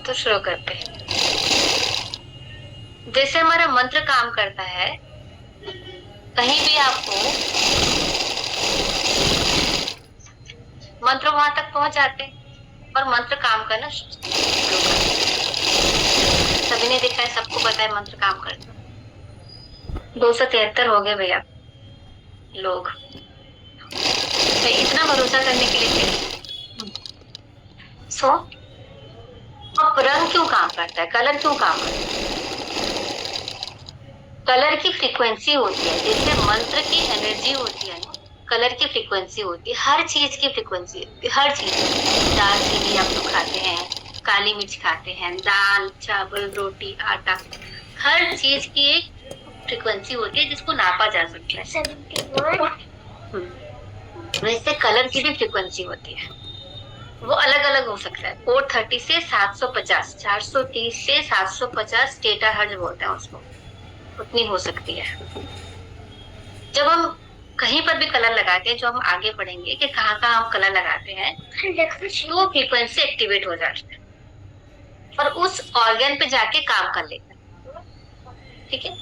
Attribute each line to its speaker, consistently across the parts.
Speaker 1: तो शुरू करते हैं। जैसे हमारा मंत्र काम करता है, कहीं भी आपको मंत्र वहां तक पहुंच जाते हैं और मंत्र काम करना शुरू करते हैं। सभी ने देखा है, सबको पता है मंत्र काम करता है। 273 हो गए भैया लोग, तो इतना भरोसा करने के लिए चाहिए। सो अब रंग क्यों काम करता है, कलर क्यों काम करता है? कलर की फ्रीक्वेंसी होती है, जैसे मंत्र की एनर्जी होती है ना, कलर की फ्रीक्वेंसी होती है। हर चीज की फ्रीक्वेंसी होती है, हर चीज। दाल चीनी आप लोग खाते हैं, काली मिर्च खाते हैं, दाल चावल रोटी आटा, हर चीज की एक फ्रीक्वेंसी होती है जिसको नापा जा सकता है। वैसे कलर की भी फ्रीक्वेंसी होती है, वो अलग अलग हो सकता है। 430 से 750, 430 से 750 टेरा हर्ट्ज बोलते हैं उसको, उतनी हो सकती है। जब हम कहीं पर भी कलर लगाते हैं, जो हम आगे पढ़ेंगे कि कहाँ कहाँ हम कलर लगाते हैं, तो फ्रीक्वेंसी एक्टिवेट हो जाती है और उस ऑर्गन पे जाके काम कर लेता है। ठीक है,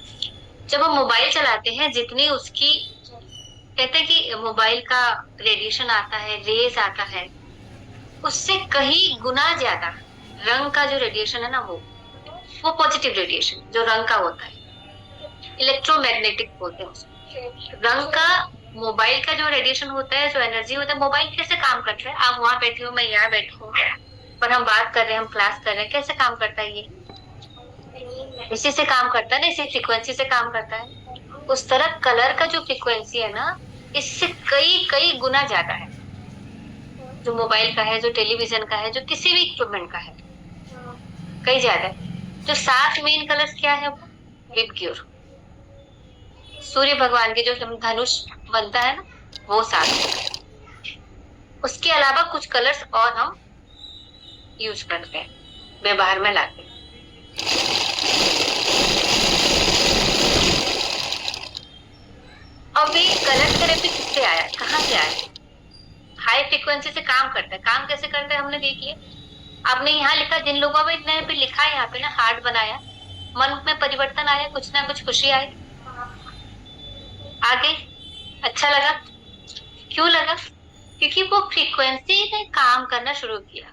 Speaker 1: जब हम मोबाइल चलाते हैं, जितनी उसकी कहते हैं कि मोबाइल का रेडिएशन आता है, रेज आता है, उससे कहीं गुना ज्यादा रंग का जो रेडिएशन है ना, वो पॉजिटिव रेडिएशन जो रंग का होता है, इलेक्ट्रोमैग्नेटिक बोलते हैं उसको। रंग का, मोबाइल का जो रेडिएशन होता है, जो एनर्जी होता है, मोबाइल कैसे काम करता है? आप वहां बैठे हो, मैं यहाँ बैठी हूँ, पर हम बात कर रहे हैं, हम क्लास कर रहे हैं, कैसे काम करता है ये? इसी से काम करता है ना, इसी फ्रीक्वेंसी से काम करता है। उस तरह कलर का जो फ्रीक्वेंसी है ना, इससे कई कई गुना ज्यादा है, जो मोबाइल का है, जो टेलीविजन का है, जो किसी भी इक्विपमेंट का है, कई ज्यादा है। जो 7 मेन कलर्स क्या है? विबग्योर, सूर्य भगवान के जो धनुष बनता है ना, वो 7। उसके अलावा कुछ कलर्स और हम यूज करते हैं, व्यवहार में लाते हैं। अब ये कलर थेरेपी किससे आया, कहाँ से आया? हाई फ्रीक्वेंसी से काम करता है। काम कैसे करता है हमने देख लिया। आपने यहाँ लिखा, जिन लोगों ने भी लिखा है यहाँ पे ना, हार्ट बनाया, मन में परिवर्तन आया, कुछ ना कुछ खुशी आई, आगे अच्छा लगा। क्यों लगा? क्योंकि वो फ्रीक्वेंसी ने काम करना शुरू किया।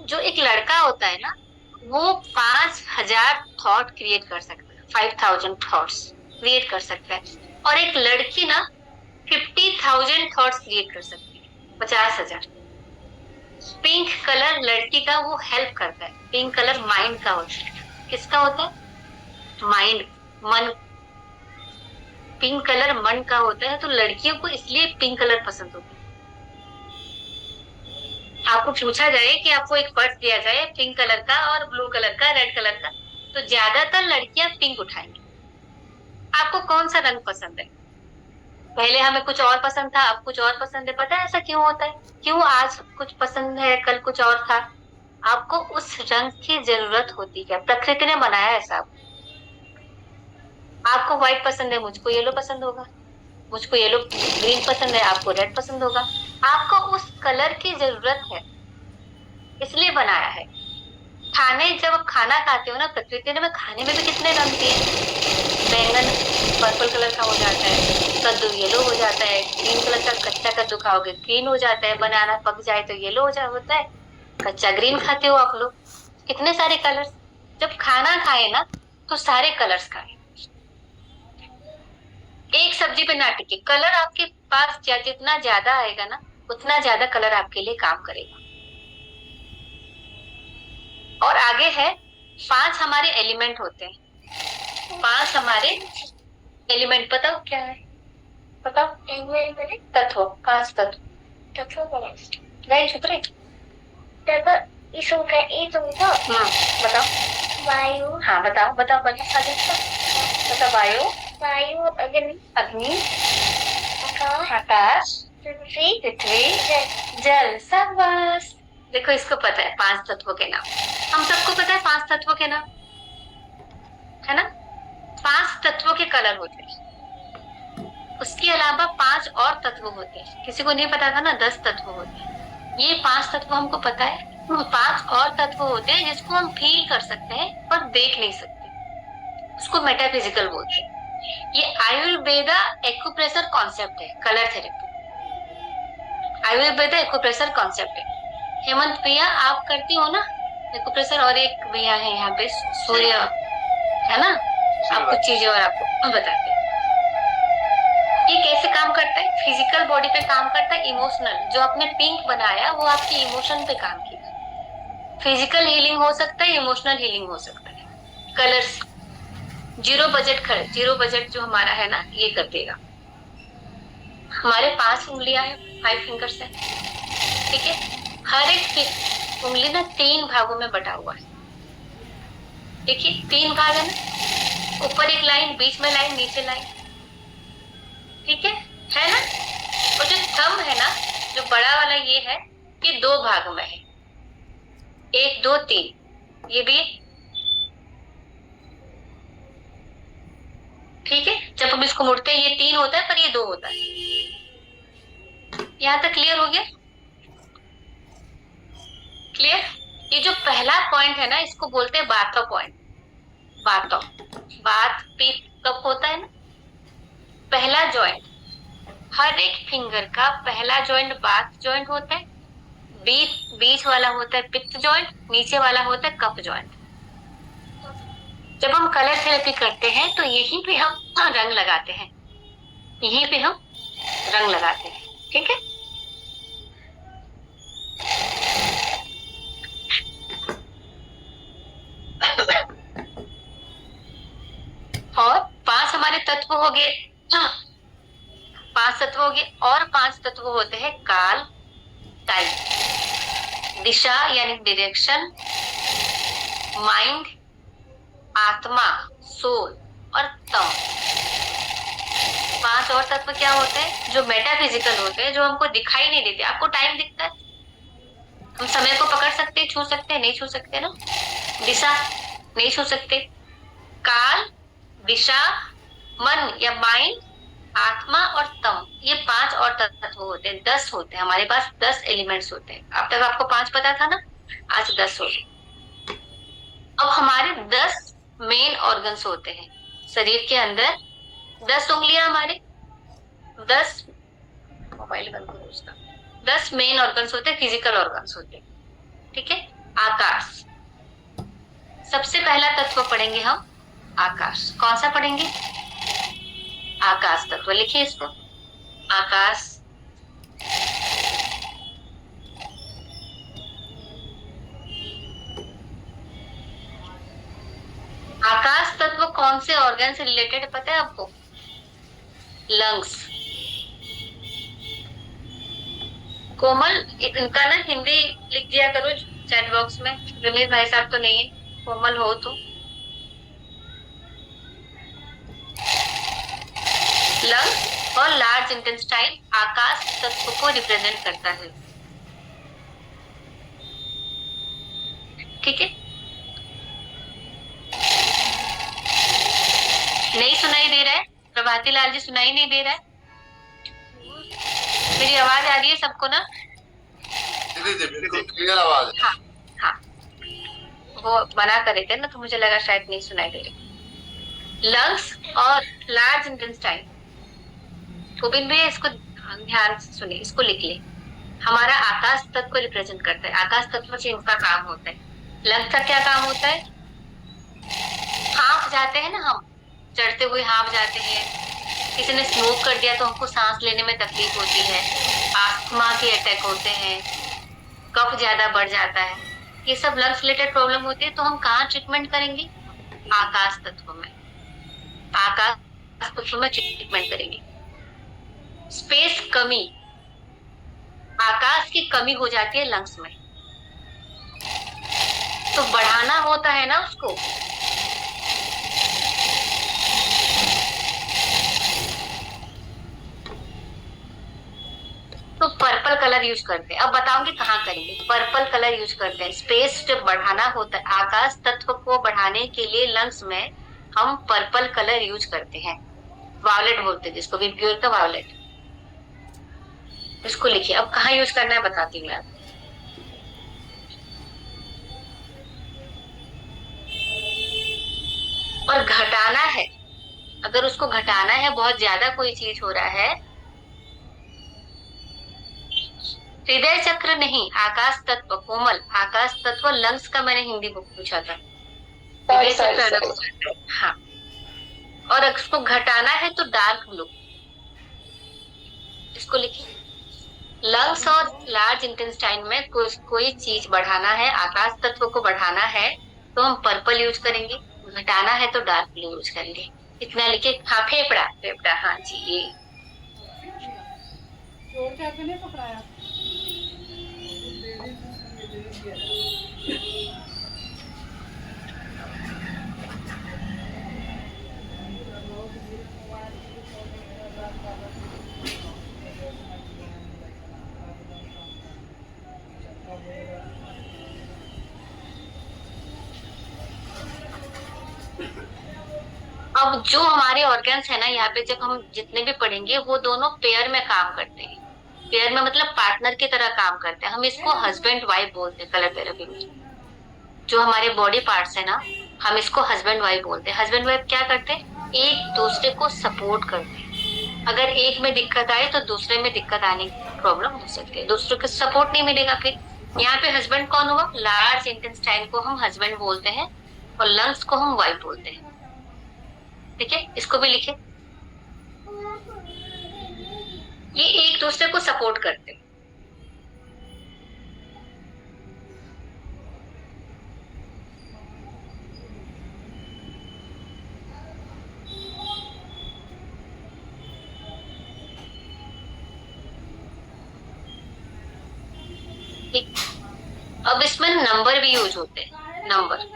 Speaker 1: जो एक लड़का होता है ना, वो 5000 थॉट क्रिएट कर सकता है, 5000 थॉट्स क्रिएट कर सकता है। और एक लड़की ना 50,000 थॉट्स क्रिएट कर सकती है, 50,000। पिंक कलर लड़की का वो हेल्प करता है। पिंक कलर माइंड का होता है। किसका होता है? माइंड, मन। पिंक कलर मन का होता है, तो लड़कियों को इसलिए पिंक कलर पसंद होता है। आपको पूछा जाए कि आपको एक पर्स दिया जाए पिंक कलर का और ब्लू कलर का, रेड कलर का, तो ज्यादातर लड़कियां पिंक उठाएंगी। आपको कौन सा रंग पसंद है? पहले हमें कुछ और पसंद था, अब कुछ और पसंद है। पता है ऐसा क्यों होता है? क्यों आज कुछ पसंद है, कल कुछ और था? आपको उस रंग की जरूरत होती है, प्रकृति ने बनाया ऐसा। आपको व्हाइट पसंद है, मुझको येलो पसंद होगा। मुझको येलो ग्रीन पसंद है, आपको रेड पसंद होगा। आपको उस कलर की जरूरत है, इसलिए बनाया है। खाने, जब आप खाना खाते हो ना, प्रकृति ने खाने में भी कितने रंग दिए। बैंगन पर्पल कलर का हो जाता है, कद्दू येलो हो जाता है, ग्रीन कलर का कच्चा कद्दू खाओगे ग्रीन हो जाता है, बनाना पक जाए तो येलो होता है, कच्चा ग्रीन खाते हो आप लोग। कितने सारे कलर्स। जब खाना खाए ना, तो सारे कलर्स खाए, एक सब्जी पे ना टिके। कलर आपके पास जितना ज्यादा आएगा ना, उतना ज्यादा कलर आपके लिए काम करेगा। और आगे है, 5 हमारे एलिमेंट होते हैं। 5 हमारे एलिमेंट, बताओ क्या है? बताओ। तत्व, 5 तत्व। नहीं चुप रहे। हाँ बताओ। वायु। हाँ बताओ बताओ बताओ, बताओ। वायु, अग्नि, आकाश, पृथ्वी, जल। शाबाश। देखो, इसको पता है 5 तत्वों के नाम। हम सबको पता है 5 तत्वों के नाम, है ना? 5 तत्वों के कलर होते हैं। उसके अलावा 5 और तत्व होते हैं। किसी को नहीं पता था ना, 10 तत्व होते हैं। ये 5 तत्व हमको पता है, पांच और तत्व होते हैं जिसको हम फील कर सकते हैं पर देख नहीं सकते, उसको मेटाफिजिकल बोलते हैं। ये आयुर्वेदा एक्यूप्रेशर कॉन्सेप्ट है, colour therapy Ayurveda acupressure concept है। हेमंत भैया आप करती हो ना एक्यूप्रेशर? और एक भैया है यहाँ पे सूर्य, है ना, आप कुछ चीजें और आपको बताते हैं। ये कैसे काम करता है? फिजिकल बॉडी पे काम करता है, इमोशनल, जो आपने पिंक बनाया वो आपके इमोशन पे काम किया। फिजिकल हीलिंग हो सकता है, इमोशनल हीलिंग हो सकता है कलर्स। जीरो बजट जो हमारा है ना, ये कर देगा। हमारे 5 उंगलियां हैं, 5 फिंगर्स है, ठीक है। हर एक उंगली ना 3 भागों में बटा हुआ है, देखिए 3 भाग है ना, ऊपर एक लाइन, बीच में लाइन, नीचे लाइन, ठीक है ना। और जो थंब है ना, जो बड़ा वाला ये है, ये 2 भाग में है, 1 2 3, ये भी, ठीक है। जब हम इसको मुड़ते हैं ये 3 होता है पर ये 2 होता है। यहां तक क्लियर हो गया? क्लियर? ये जो पहला पॉइंट है ना, इसको बोलते हैं बातो पॉइंट। बात पीत कब होता है ना, पहला जॉइंट, हर एक फिंगर का पहला जॉइंट बात जॉइंट होता है, बीच वाला होता है पित्त जॉइंट, नीचे वाला होता है कफ जॉइंट। जब हम कलर थेरेपी करते हैं तो यहीं पे हम रंग लगाते हैं, यहीं पे हम रंग लगाते हैं, ठीक है। और 5 हमारे तत्व हो गए, 5 तत्व हो गए, और 5 तत्व होते हैं काल, टाइम, दिशा यानी डायरेक्शन, माइंड, आत्मा, सोल और तम। 5 और तत्व क्या होते हैं? जो मेटाफिजिकल होते हैं, जो हमको दिखाई नहीं देते। आपको टाइम दिखता है, हम समय को पकड़ सकते, छू सकते, नहीं छू सकते ना। दिशा नहीं छू सकते। काल, दिशा, मन या माइंड, आत्मा और तम, ये 5 और तत्व होते हैं। 10 होते हैं हमारे पास, 10 एलिमेंट्स होते हैं। अब तक आपको 5 पता था ना, आज 10 हो गए। अब हमारे 10 मेन ऑर्गन्स होते हैं शरीर के अंदर। 10 उंगलियां हमारे, 10 मोबाइल बंद करो उसका, 10 मेन ऑर्गन्स होते हैं, फिजिकल ऑर्गन्स होते हैं, ठीक है। आकाश, सबसे पहला तत्व पढ़ेंगे हम आकाश। कौन सा पढ़ेंगे? आकाश तत्व, लिखिए इसको, आकाश। आकाश तत्व कौन से ऑर्गन से रिलेटेड पता है आपको? लंग्स। कोमल, इनका ना हिंदी लिख दिया करो चैट बॉक्स में। रमेश भाई साहब तो नहीं है, कोमल हो तो। लंग्स और लार्ज इंटेस्टाइन आकाश तत्व को रिप्रेजेंट करता है, ठीक है। नहीं सुनाई दे रहा है? प्रभाती लाल जी सुनाई नहीं दे रहा है? मेरी आवाज आ रही है सबको ना?
Speaker 2: बिल्कुल क्लियर आवाज है।
Speaker 1: हाँ हाँ, वो बना कर रहे थे ना, तो मुझे लगा शायद नहीं सुनाई दे रही। लंग्स और लार्ज इंटेस्टाइन, गोविंद भैया इसको ध्यान से सुनिए, इसको लिख ले। हमारा आकाश तत्व को रिप्रेजेंट करता है, आकाश तत्व से इनका काम होता है। लंग्स का क्या काम होता है? हाँफ जाते हैं ना हम, चढ़ते हुए हाँफ जाते हैं। किसी ने स्मोक कर दिया तो हमको सांस लेने में तकलीफ होती है, आस्थमा के अटैक होते हैं, कफ ज्यादा बढ़ जाता है, ये सब लंग्स रिलेटेड प्रॉब्लम होती है। तो हम कहाँ ट्रीटमेंट करेंगे? आकाश तत्व में, आकाश तत्व में ट्रीटमेंट करेंगे। स्पेस कमी, आकाश की कमी हो जाती है लंग्स में, तो बढ़ाना होता है ना उसको। तो पर्पल कलर यूज करते हैं। अब बताऊंगी कहाँ करेंगे। पर्पल कलर यूज करते हैं, स्पेस जब बढ़ाना होता है, आकाश तत्व को बढ़ाने के लिए लंग्स में हम पर्पल कलर यूज करते हैं। वायलेट बोलते हैं जिसको, विब्ग्योर का वायलेट। इसको लिखिए। अब कहाँ यूज करना है बताती हूँ मैं। और घटाना है, अगर उसको घटाना है, बहुत ज्यादा कोई चीज हो रहा है, हृदय चक्र नहीं, आकाश तत्व, कोमल आकाश तत्व, लंग्स का मैंने हिंदी बुक पूछा था, हृदय चक्र अलग हो जाता है। हाँ, और अगर उसको घटाना है तो डार्क ब्लू, इसको लिखिए। लंग्स और लार्ज इंटेस्टाइन में कोई चीज बढ़ाना है, आकाश तत्व को बढ़ाना है तो हम पर्पल यूज करेंगे, घटाना है तो डार्क ब्लू यूज करेंगे। इतना लिखे। हाँ, फेफड़ा, फेफड़ा, हाँ जी, ये अब जो हमारे ऑर्गन्स है ना, यहाँ पे जब हम जितने भी पढ़ेंगे वो दोनों पेयर में काम करते हैं। पेयर में मतलब पार्टनर की तरह काम करते हैं। हम इसको हस्बैंड वाइफ बोलते हैं कलर थेरेपी में। जो हमारे बॉडी पार्ट्स है ना, हम इसको हस्बैंड वाइफ बोलते हैं। हस्बैंड वाइफ क्या करते हैं? एक दूसरे को सपोर्ट करते हैं। अगर एक में दिक्कत आए तो दूसरे में दिक्कत आने की प्रॉब्लम हो सकती है, दूसरे को सपोर्ट नहीं मिलेगा। फिर यहाँ पे हस्बैंड कौन हुआ? लार्ज इंटेस्टाइन को हम हस्बैंड बोलते हैं और लंग्स को हम वाइफ बोलते हैं। ठीक है, इसको भी लिखे। ये एक दूसरे को सपोर्ट करते हैं। ठीक, अब इसमें नंबर भी यूज होते हैं। नंबर,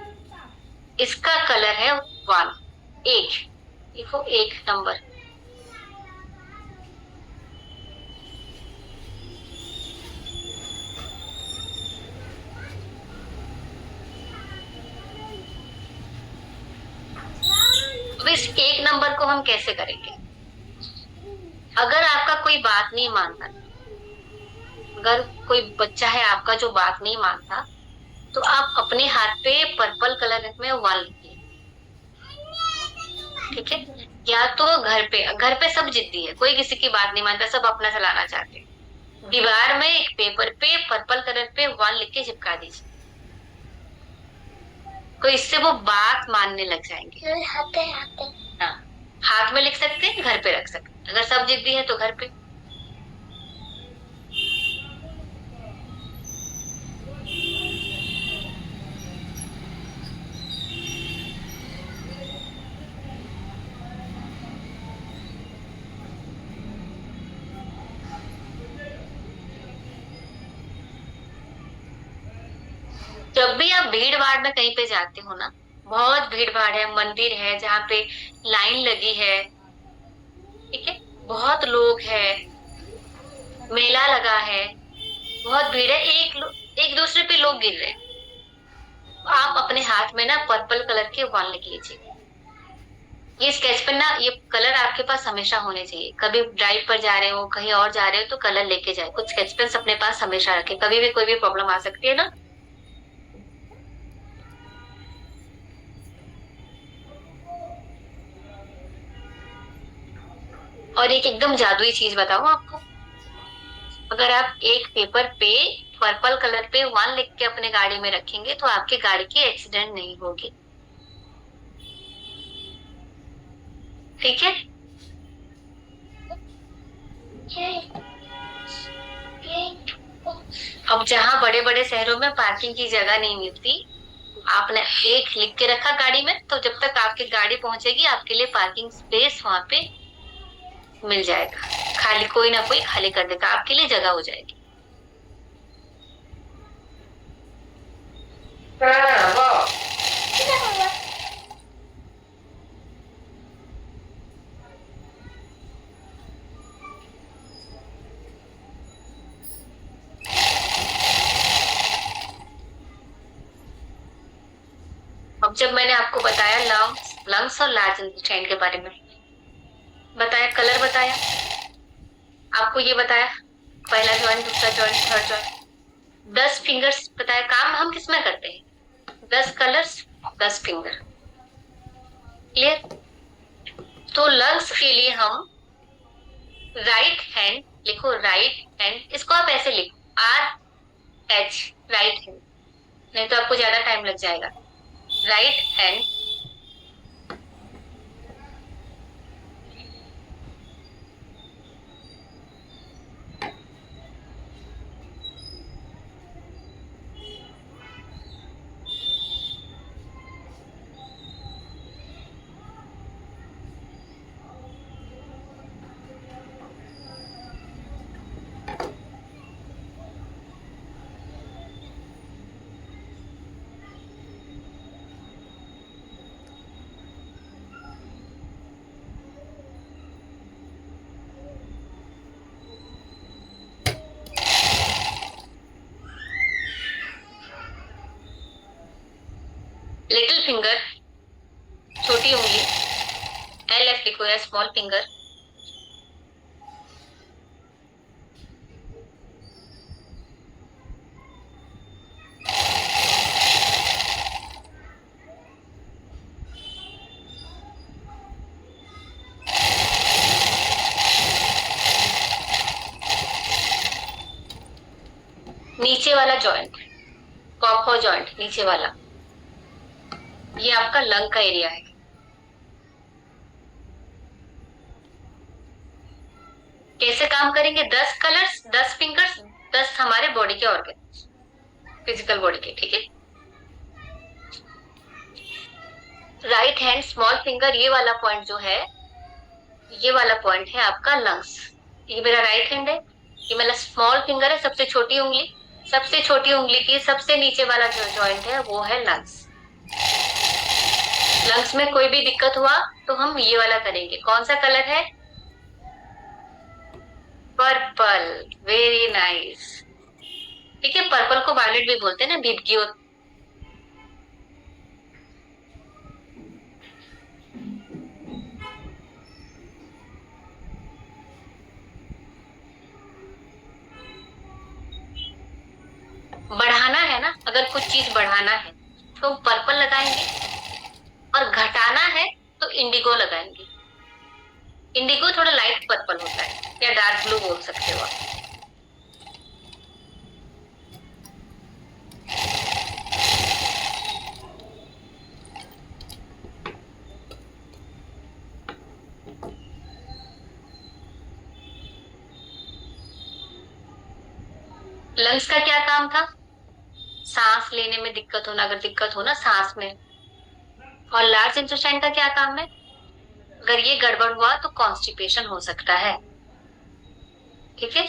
Speaker 1: इसका कलर है 1, एक, देखो एक नंबर। अब इस एक नंबर को हम कैसे करेंगे? अगर आपका कोई बात नहीं मानता, अगर कोई बच्चा है आपका जो बात नहीं मानता, तो आप अपने हाथ पे पर्पल कलर में 1 लिखिए। ठीक है, या तो घर पे सब जिद्दी है, कोई किसी की बात नहीं मानता, सब अपना चलाना चाहते हैं। दीवार में एक पेपर पे पर्पल कलर पे 1 लिख के चिपका दीजिए, तो इससे वो बात मानने लग जाएंगे। हाँ, हाथ में लिख सकते हैं, घर पे रख सकते हैं। अगर सब जिद्दी है तो घर पे। जब भी आप भीड़ भाड़ में कहीं पे जाते हो ना, बहुत भीड़ भाड़ है, मंदिर है जहाँ पे लाइन लगी है, ठीक है, बहुत लोग है, मेला लगा है, बहुत भीड़ है, एक दूसरे पे लोग गिर रहे हैं, तो आप अपने हाथ में ना पर्पल कलर के 1 लिख लीजिए। ये स्केच पेन ना, ये कलर आपके पास हमेशा होने चाहिए। कभी ड्राइव पर जा रहे हो, कहीं और जा रहे हो तो कलर लेके जाए। कुछ स्केच पेन अपने पास हमेशा रखे, कभी भी कोई भी प्रॉब्लम आ सकती है ना। और एक एकदम जादुई चीज बताऊं आपको, अगर आप एक पेपर पे पर्पल कलर पे 1 लिख के अपने गाड़ी में रखेंगे तो आपकी गाड़ी की एक्सीडेंट नहीं होगी। ठीक है, अब जहाँ बड़े बड़े शहरों में पार्किंग की जगह नहीं मिलती, आपने एक लिख के रखा गाड़ी में, तो जब तक आपकी गाड़ी पहुंचेगी आपके लिए पार्किंग स्पेस वहां पे मिल जाएगा। खाली कोई ना कोई खाली कर देगा, आपके लिए जगह हो जाएगी। अब जब मैंने आपको बताया लंग्स और लार्ज इंटेस्टाइन के बारे में बताया, कलर बताया, आपको ये बताया पहला जॉइंट, दूसरा जॉइंट, थर्ड जॉइंट, 10 फिंगर्स बताया। काम हम किसमें करते हैं? 10 कलर्स, 10 फिंगर। क्लियर? तो लंग्स के लिए हम राइट हैंड लिखो, राइट हैंड, इसको आप ऐसे लिखो RH, राइट हैंड, नहीं तो आपको ज्यादा टाइम लग जाएगा। राइट हैंड लिटिल फिंगर, छोटी उंगली, LF लिखो या स्मॉल फिंगर। नीचे वाला जॉइंट, कॉक्सो जॉइंट, नीचे वाला, ये आपका लंग का एरिया है। कैसे काम करेंगे? 10 कलर्स, 10 फिंगर्स, 10 हमारे बॉडी के ऑर्गन, फिजिकल बॉडी के, ठीक है। राइट हैंड स्मॉल फिंगर, ये वाला पॉइंट जो है, ये वाला पॉइंट है आपका लंग्स। ये मेरा राइट हैंड है, ये मेरा स्मॉल फिंगर है, सबसे छोटी उंगली, सबसे छोटी उंगली की सबसे नीचे वाला जो जॉइंट है वो है लंग्स। लंग्स में कोई भी दिक्कत हुआ तो हम ये वाला करेंगे। कौन सा कलर है? पर्पल, वेरी नाइस, ठीक है। पर्पल को वायलेट भी बोलते हैं ना, भिदगी होती। बढ़ाना है ना, अगर कुछ चीज बढ़ाना है तो पर्पल लगाएंगे, और घटाना है तो इंडिगो लगाएंगे। इंडिगो थोड़ा लाइट पर्पल होता है, या डार्क ब्लू बोल सकते हो आप। लंग्स का क्या काम था? सांस लेने में दिक्कत होना, अगर दिक्कत हो ना सांस में। और लार्ज इंटेस्टाइन का क्या काम है? अगर ये गड़बड़ हुआ तो कॉन्स्टिपेशन हो सकता है, ठीक है।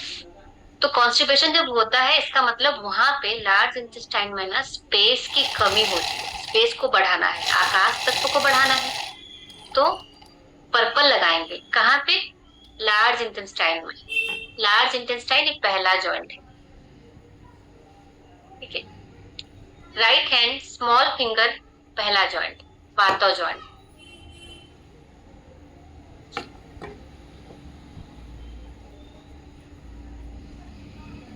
Speaker 1: तो कॉन्स्टिपेशन जब होता है, इसका मतलब वहां पे लार्ज इंटेस्टाइन में ना स्पेस की कमी होती है, स्पेस को बढ़ाना है, आकाश तत्व को बढ़ाना है, तो पर्पल लगाएंगे। कहाँ पे? लार्ज इंटेस्टाइन में। लार्ज इंटेस्टाइन एक पहला जॉइंट है, ठीक है। राइट हैंड स्मॉल फिंगर पहला जॉइंट, वातो जॉइंट।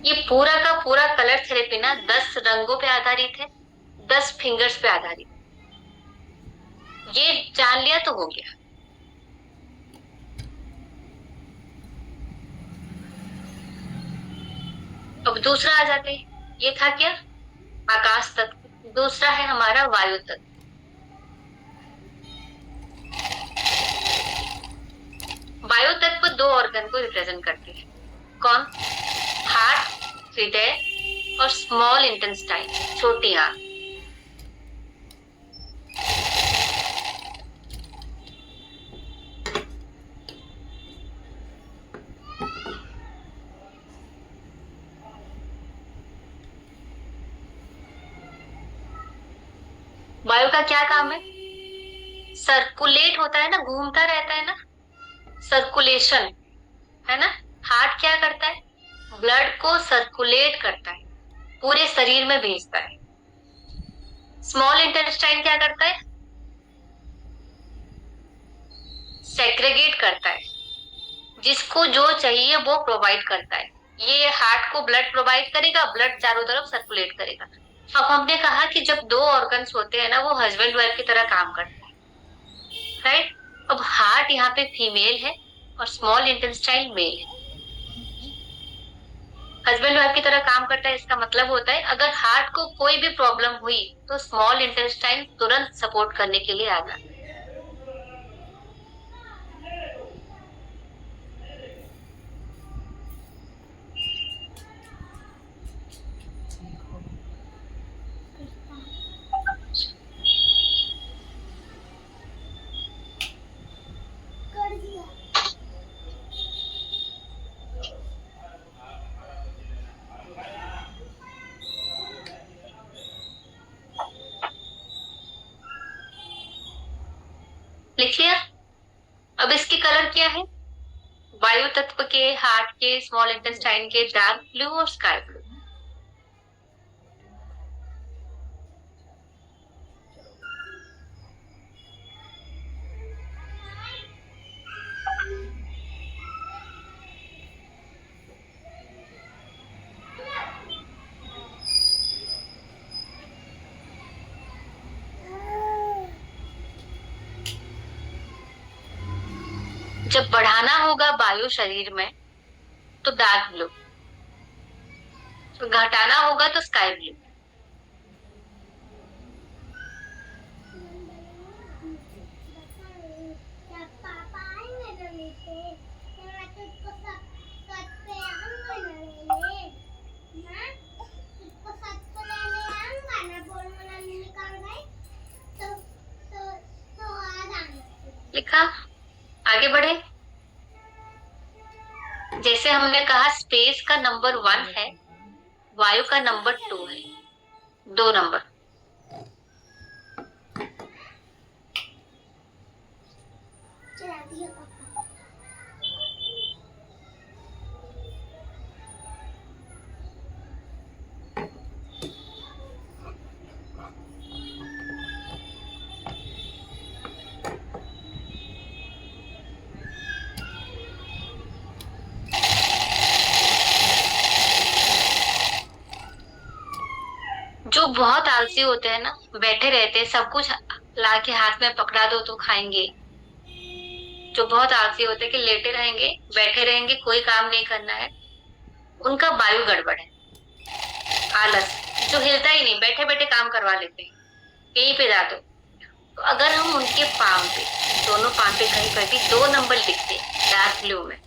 Speaker 1: ये पूरा का पूरा कलर थेरेपी ना 10 रंगों पे आधारित है, 10 फिंगर्स पे आधारित। ये जान लिया तो हो गया। अब दूसरा आ जाते हैं। ये था क्या? आकाश तत्व। दूसरा है हमारा वायु तत्व। वायु तत्व दो ऑर्गन को रिप्रेजेंट करते हैं। कौन? हार्ट, हृदय, और स्मॉल इंटेस्टाइन, छोटी आंत। वायु का क्या काम है? सर्कुलेट होता है ना, घूमता रहता है ना, सर्कुलेशन, है ना। हार्ट क्या करता है? ब्लड को सर्कुलेट करता है, पूरे शरीर में भेजता है। स्मॉल इंटेस्टाइन क्या करता है? सेग्रेगेट करता है, जिसको जो चाहिए वो प्रोवाइड करता है। ये हार्ट को ब्लड प्रोवाइड करेगा, ब्लड चारों तरफ सर्कुलेट करेगा। अब हमने कहा कि जब दो ऑर्गन्स होते हैं ना, वो हस्बैंड वाइफ की तरह काम करते हैं, राइट। अब हार्ट यहाँ पे फीमेल है और स्मॉल इंटेस्टाइन मेल है। हस्बैंड वाइफ की तरह काम करता है। इसका मतलब होता है अगर हार्ट को कोई भी प्रॉब्लम हुई तो स्मॉल इंटेस्टाइन तुरंत सपोर्ट करने के लिए आ जाता है। लिख लिया। अब इसकी कलर क्या है? वायु तत्व के, हार्ट के, स्मॉल इंटेस्टाइन के डार्क ब्लू और स्काई ब्लू। जब बढ़ाना होगा वायु शरीर में तो डार्क ब्लू, तो घटाना होगा तो स्काई ब्लू। लिखा। आगे बढ़े। जैसे हमने कहा स्पेस का नंबर 1 है, वायु का नंबर 2 है, 2 नंबर। जो बहुत आलसी होते हैं ना, बैठे रहते हैं, सब कुछ ला के हाथ में पकड़ा दो तो खाएंगे। जो बहुत आलसी होते हैं कि लेटे रहेंगे, बैठे रहेंगे, कोई काम नहीं करना है, उनका वायु गड़बड़ है। आलस, जो हिलता ही नहीं, बैठे बैठे काम करवा लेते हैं, यहीं पे जा दो। तो अगर हम उनके पाम पे, दोनों पाम पे कहीं पर भी 2 नंबर लिखते डार्क ब्लू में,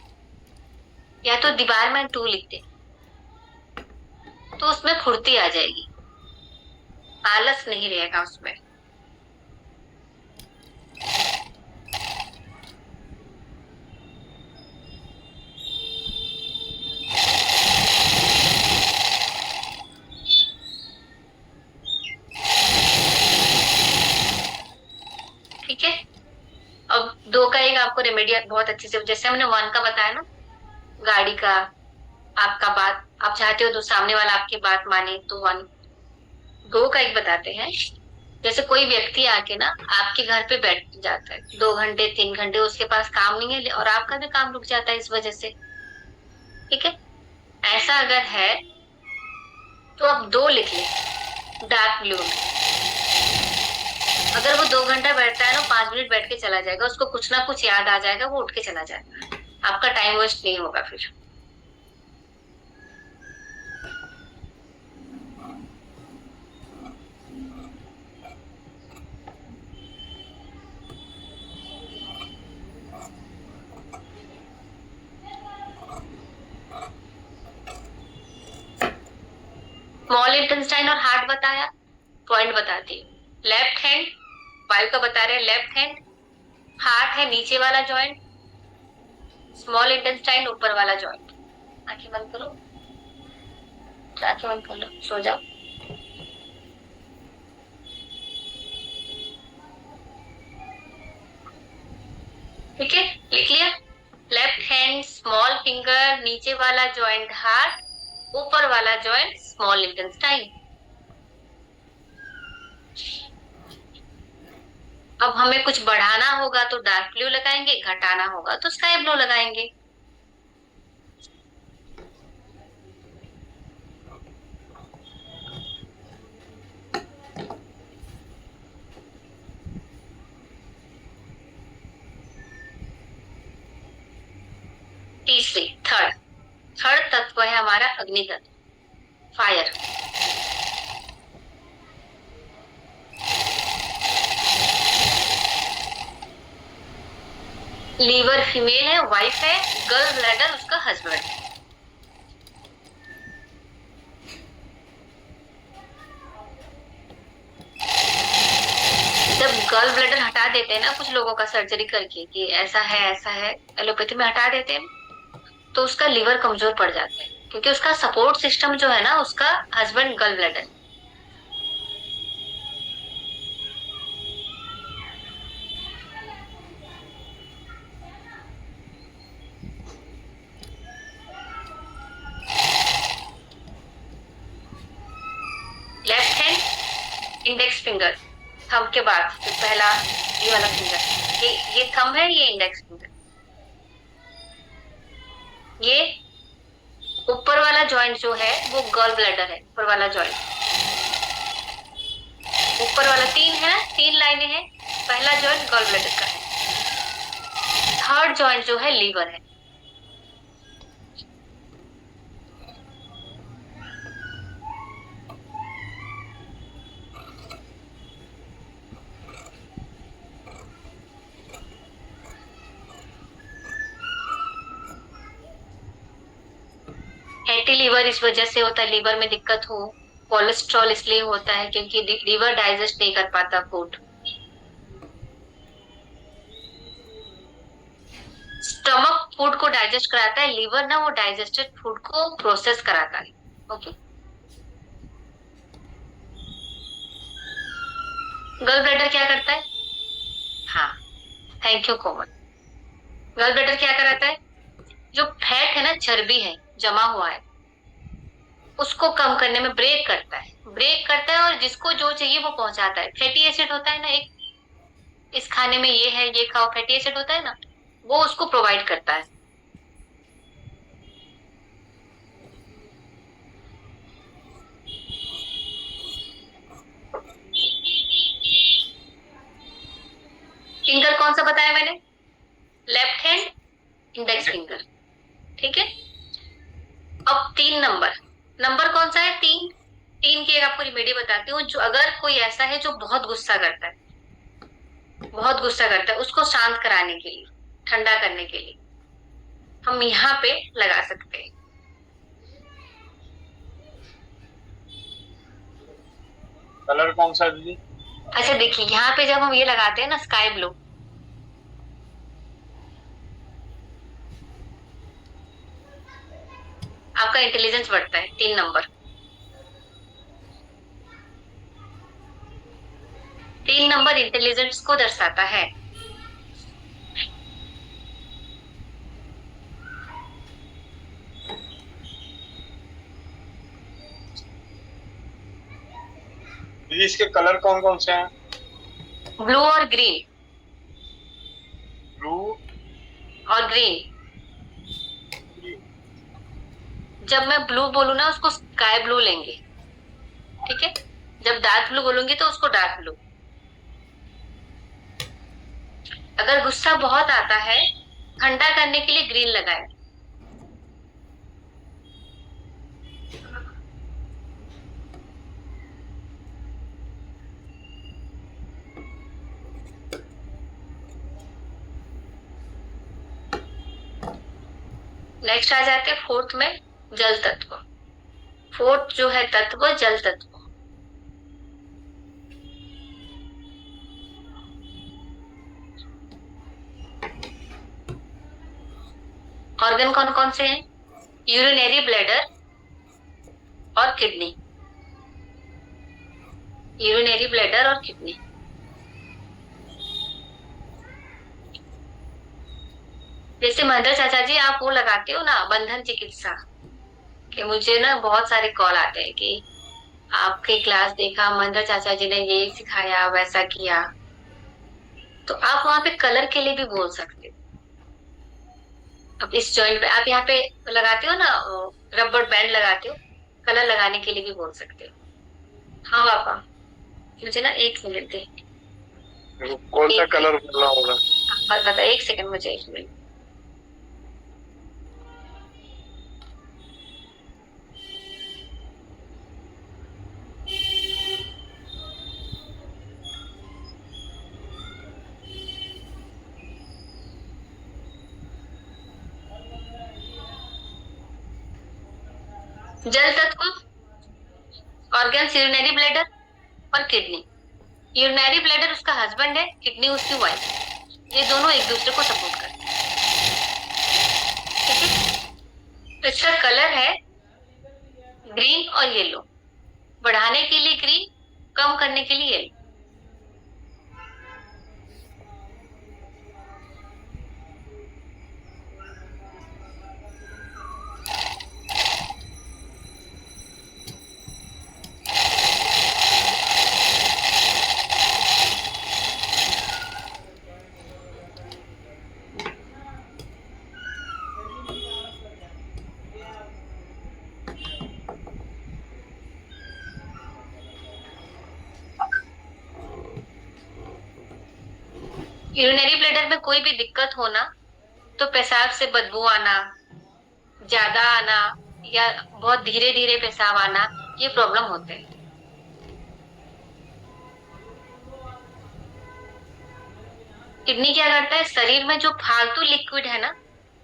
Speaker 1: या तो दीवार में 2 लिखते, तो उसमें फुर्ती आ जाएगी, आलस नहीं रहेगा उसमें। ठीक है। अब 2 का एक आपको रेमेडी बहुत अच्छे से, जैसे हमने 1 का बताया ना, गाड़ी का, आपका बात, आप चाहते हो तो सामने वाला आपकी बात माने, तो 1। 2 का एक बताते हैं। जैसे कोई व्यक्ति आके ना आपके घर पे बैठ जाता है 2 घंटे 3 घंटे, उसके पास काम नहीं है और आपका भी काम रुक जाता है इस वजह से। ठीक है। ऐसा अगर है तो आप 2 लिख लें डार्क ब्लू में। अगर वो 2 घंटा बैठता है ना, 5 मिनट बैठ के चला जाएगा, उसको कुछ ना कुछ याद आ जाएगा, वो उठ के चला जाएगा, आपका टाइम वेस्ट नहीं होगा फिर। स्मॉल इंटेस्टाइन और हार्ट बताया, पॉइंट बताती हूँ। लेफ्ट हैंड, वायु का बता रहे हैं, लेफ्ट हैंड, हार्ट है नीचे वाला जॉइंट, स्मॉल इंटेस्टाइन ऊपर वाला जॉइंट। आंखें बंद करो, आंखें बंद कर लो, सो जाओ। ठीक है, लिख लिया। लेफ्ट हैंड, स्मॉल फिंगर, नीचे वाला जॉइंट हार्ट, ऊपर वाला जॉइंट स्मॉल इंटेस्टाइन। अब हमें कुछ बढ़ाना होगा तो डार्क ब्लू लगाएंगे, घटाना होगा तो स्काई ब्लू लगाएंगे। अग्नि तत्व, फायर। लीवर फीमेल है, वाइफ है, गल ब्लैडर उसका हस्बैंड है। जब गल ब्लैडर हटा देते हैं ना कुछ लोगों का सर्जरी करके कि ऐसा है एलोपैथी में हटा देते हैं, तो उसका लीवर कमजोर पड़ जाता है क्योंकि उसका सपोर्ट सिस्टम जो है ना उसका हस्बैंड गल bladder. Left hand index finger, thumb के बाद जो पहला ये वाला फिंगर, ये थंब है, ये इंडेक्स फिंगर। ये ऊपर वाला जॉइंट जो है वो गॉल ब्लैडर है, ऊपर वाला जॉइंट, ऊपर वाला 3 है, 3 लाइनें हैं, पहला जॉइंट गॉल ब्लैडर का है, थर्ड जॉइंट जो है लीवर है। फैटी लीवर इस वजह से होता है, लीवर में दिक्कत हो। कोलेस्ट्रॉल इसलिए होता है क्योंकि लीवर डाइजेस्ट नहीं कर पाता फूड। स्टमक फूड को डाइजेस्ट कराता है, लीवर ना वो डाइजेस्टेड फूड को प्रोसेस कराता है। ओके, गल ब्लैडर क्या करता है? हाँ, थैंक यू कोमल। गल ब्लैडर क्या कराता है? जो फैट है ना, चर्बी है जमा हुआ है, उसको कम करने में ब्रेक करता है और जिसको जो चाहिए वो पहुंचाता है। फैटी एसिड होता है ना एक, इस खाने में ये है, ये खाओ, फैटी एसिड होता है ना, वो उसको प्रोवाइड करता है। फिंगर कौन सा बताया मैंने? लेफ्ट हैंड इंडेक्स फिंगर, ठीक है। अब 3 नंबर कौन सा है? 3 की एक आपको रेमेडी बताती हूँ। जो अगर कोई ऐसा है जो बहुत गुस्सा करता है, उसको शांत कराने के लिए, ठंडा करने के लिए हम यहाँ पे लगा सकते हैं।
Speaker 3: कलर कौन सा है दीदी?
Speaker 1: अच्छा देखिए, यहाँ पे जब हम ये लगाते हैं ना स्काई ब्लू, आपका इंटेलिजेंस बढ़ता है। 3 नंबर, 3 नंबर इंटेलिजेंस को दर्शाता है।
Speaker 3: दीदी इसके कलर कौन कौन से हैं?
Speaker 1: ब्लू और ग्रीन,
Speaker 3: ब्लू
Speaker 1: और ग्रीन। जब मैं ब्लू बोलूँ ना उसको स्काई ब्लू लेंगे, ठीक है। जब डार्क ब्लू बोलूंगी तो उसको डार्क ब्लू। अगर गुस्सा बहुत आता है, ठंडा करने के लिए ग्रीन लगाए। नेक्स्ट आ जाते हैं 4th में, जल तत्व। 4th जो है तत्व, जल तत्व। ऑर्गन कौन कौन से हैं? यूरिनरी ब्लैडर और किडनी, यूरिनरी ब्लैडर और किडनी। जैसे महेंद्र चाचा जी आप वो लगाते हो ना बंधन चिकित्सा, कि मुझे ना बहुत सारे कॉल आते हैं कि आपकी क्लास देखा, महेंद्र चाचा जी ने ये सिखाया, वैसा किया। तो आप वहां पे कलर के लिए भी बोल सकते हो। अब इस जॉइंट पे आप यहाँ पे लगाते हो ना, रबर बैंड लगाते हो, कलर लगाने के लिए भी बोल सकते हो। हाँ पापा, मुझे ना 1 मिनट दे।
Speaker 3: कौन सा कलर करना होगा?
Speaker 1: बता, 1 सेकंड, मुझे 1 मिनट। जल तत्व, ऑर्गन्स यूरिनरी ब्लैडर और किडनी। यूरिनरी ब्लैडर उसका हस्बैंड है, किडनी उसकी वाइफ। ये दोनों एक दूसरे को सपोर्ट करते हैं। ठीक है, तो इसका कलर है ग्रीन और येलो। बढ़ाने के लिए ग्रीन, कम करने के लिए येलो। यूरिनरी ब्लैडर में कोई भी दिक्कत होना, तो पेशाब से बदबू आना, ज्यादा आना या बहुत धीरे धीरे पेशाब आना, ये प्रॉब्लम होते हैं। किडनी क्या करता है, शरीर में जो फालतू लिक्विड है ना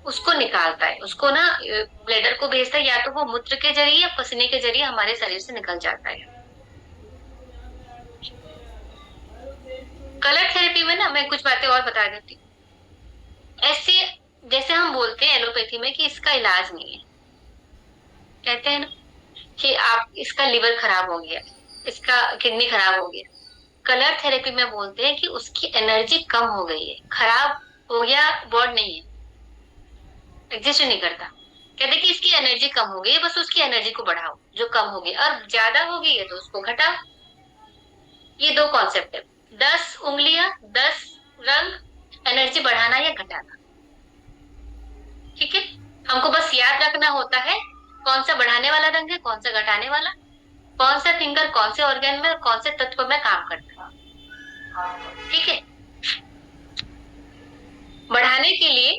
Speaker 1: उसको निकालता है, उसको ना ब्लैडर को भेजता है, या तो वो मूत्र के जरिए या पसीने के जरिए हमारे शरीर से निकल जाता है। कलर थेरेपी में ना मैं कुछ बातें और बता देती हूँ। ऐसे जैसे हम बोलते हैं एलोपैथी में कि इसका इलाज नहीं है, कहते हैं ना कि आप इसका लिवर खराब हो गया, इसका किडनी खराब हो गया। कलर थेरेपी में बोलते हैं कि उसकी एनर्जी कम हो गई है, खराब हो गया वर्ड नहीं है, एग्जिस्ट नहीं करता। कहते कि इसकी एनर्जी कम हो गई है, बस उसकी एनर्जी को बढ़ाओ जो कम हो गई, और ज्यादा हो गई है तो उसको घटाओ। ये दो कॉन्सेप्ट है, 10 उंगलियां 10 रंग, एनर्जी बढ़ाना या घटाना। ठीक है, हमको बस याद रखना होता है कौन सा बढ़ाने वाला रंग है, कौन सा घटाने वाला, कौन सा फिंगर कौन से ऑर्गन में और कौन से तत्व में काम करता है। ठीक है, बढ़ाने के लिए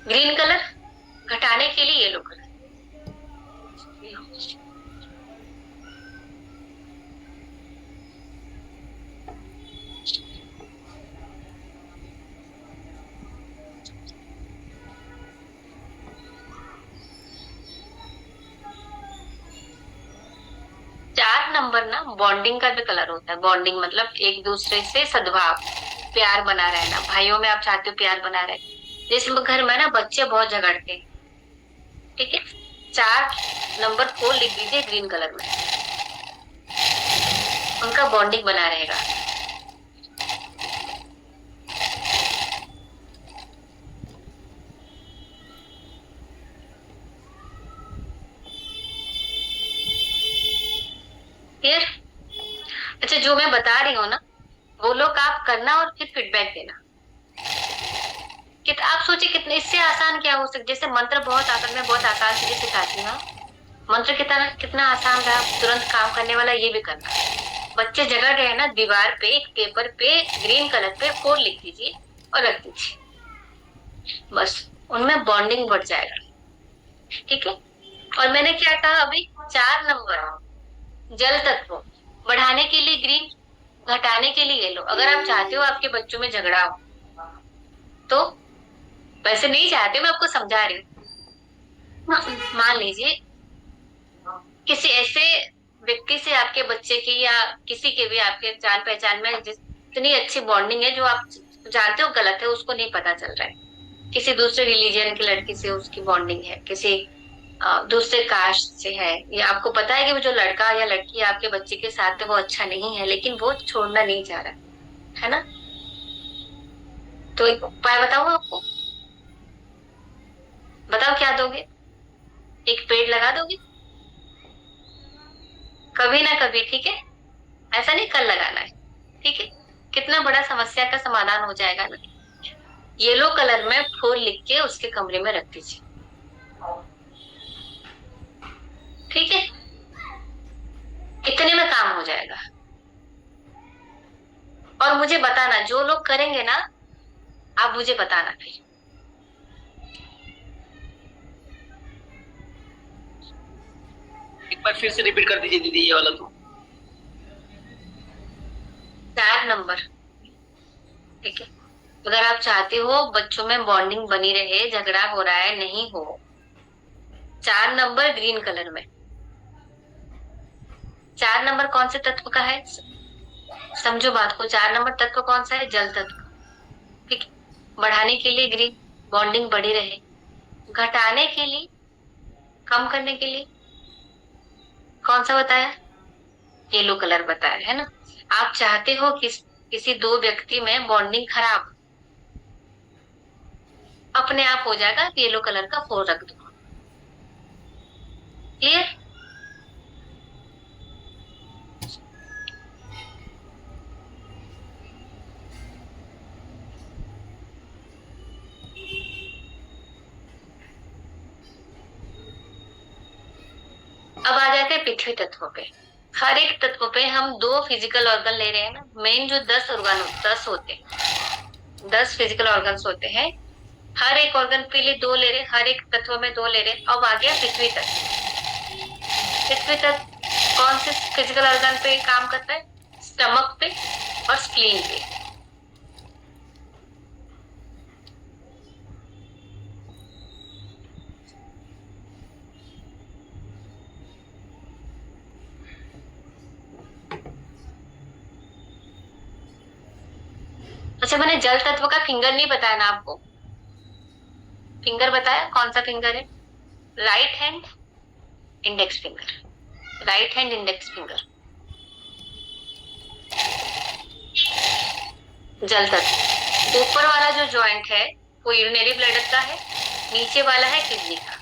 Speaker 1: ग्रीन कलर, घटाने के लिए येलो कलर। 4 नंबर ना बॉन्डिंग का भी कलर होता है। बॉन्डिंग मतलब एक दूसरे से सद्भाव, प्यार बना रहना। भाइयों में आप चाहते हो प्यार बना रहे, जैसे घर में ना बच्चे बहुत झगड़ते हैं, ठीक है, 4 नंबर 4 लिख दीजिए ग्रीन कलर में, उनका बॉन्डिंग बना रहेगा। फिर अच्छा, जो मैं बता रही हूँ ना वो लोग आप करना और फिर फीडबैक देना। आप सोचिए कितने इससे आसान क्या हो सकता। जैसे मंत्र बहुत आसान, मैं बहुत आसान चीजें सिखाती हूँ, मंत्र कितना कितना आसान रहा, तुरंत काम करने वाला, ये भी करना। बच्चे जगह रहे ना, दीवार पे एक पेपर पे ग्रीन कलर पे 4 लिख दीजिए और रख दीजिए, बस उनमें बॉन्डिंग बढ़ जाएगा। ठीक है, और मैंने क्या कहा अभी, 4 नंबर जल तत्व, बढ़ाने के लिए ग्रीन, घटाने के लिए येलो। अगर आप चाहते हो आपके बच्चों में झगड़ा हो, तो वैसे नहीं चाहते, मैं आपको समझा रही हूँ। मान लीजिए किसी ऐसे व्यक्ति से आपके बच्चे की या किसी के भी आपके जान पहचान में जितनी अच्छी बॉन्डिंग है, जो आप जानते हो गलत है, उसको नहीं पता चल रहा है। किसी दूसरे रिलीजन की लड़की से उसकी बॉन्डिंग है, किसी दूसरे कास्ट से है, या आपको पता है कि वो जो लड़का या लड़की आपके बच्चे के साथ है वो अच्छा नहीं है, लेकिन वो छोड़ना नहीं चाह रहा है ना, तो एक उपाय बताऊं आपको, बताओ क्या दोगे? एक पेड़ लगा दोगे कभी ना कभी, ठीक है, ऐसा नहीं कल लगाना है, ठीक है। कितना बड़ा समस्या का समाधान हो जाएगा ना। येलो कलर में फूल लिख के उसके कमरे में रख दीजिए, ठीक है, इतने में काम हो जाएगा। और मुझे बताना, जो लोग करेंगे ना, आप मुझे बताना फिर।
Speaker 4: एक बार फिर से रिपीट कर दीजिए दीदी, ये वाला तो।
Speaker 1: 4 नंबर, ठीक है, अगर आप चाहते हो बच्चों में बॉन्डिंग बनी रहे, झगड़ा हो रहा है नहीं हो, 4 नंबर ग्रीन कलर में। 4 नंबर कौन से तत्व का है? समझो बात को, 4 नंबर तत्व कौन सा है? जल तत्व। ठीक है? बढ़ाने के लिए ग्रीन, बॉन्डिंग बढ़ी रहे। घटाने के लिए, कम करने के लिए कौन सा बताया? येलो कलर बताया है ना। आप चाहते हो किसी दो व्यक्ति में बॉन्डिंग खराब, अपने आप हो जाएगा, येलो कलर का 4 रख दो। क्लियर? अब आ जाते हैं पृथ्वी तत्व पे। हर एक तत्व पे हम 2 फिजिकल ऑर्गन ले रहे हैं ना। मेन जो 10 ऑर्गन 10 होते हैं, 10 फिजिकल ऑर्गन्स होते हैं। हर एक ऑर्गन पे लिए 2 ले रहे हैं, हर एक तत्व में 2 ले रहे हैं। अब आ गया पृथ्वी तत्व। पृथ्वी तत्व कौन से फिजिकल ऑर्गन पे काम करता है? स्टमक पे और स्प्लीन पे। अच्छा, मैंने जल तत्व का फिंगर नहीं बताया ना आपको। फिंगर बताया, कौन सा फिंगर है? Right hand index finger. Right hand index finger जल तत्व। ऊपर वाला जो जॉइंट है वो यूरिनरी ब्लैडर का है, नीचे वाला है किडनी का।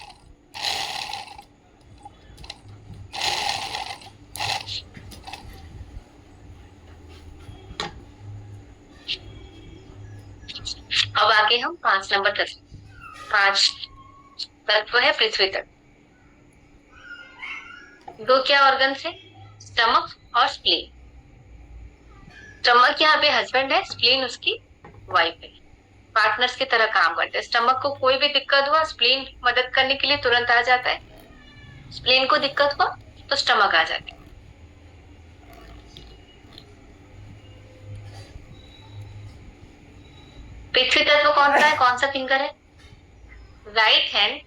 Speaker 1: अब आगे हम 5 नंबर तत्व। 5 तत्व है पृथ्वी तत्व। 2 क्या ऑर्गन है? स्टमक और स्प्लीन। स्टमक यहाँ पे हस्बैंड है, स्प्लीन उसकी वाइफ है। पार्टनर्स की तरह काम करते हैं। स्टमक को कोई भी दिक्कत हुआ, स्प्लीन मदद करने के लिए तुरंत आ जाता है। स्प्लीन को दिक्कत हुआ तो स्टमक आ जाता है। पृथ्वी तत्व कौन सा है? कौन सा फिंगर है? Right hand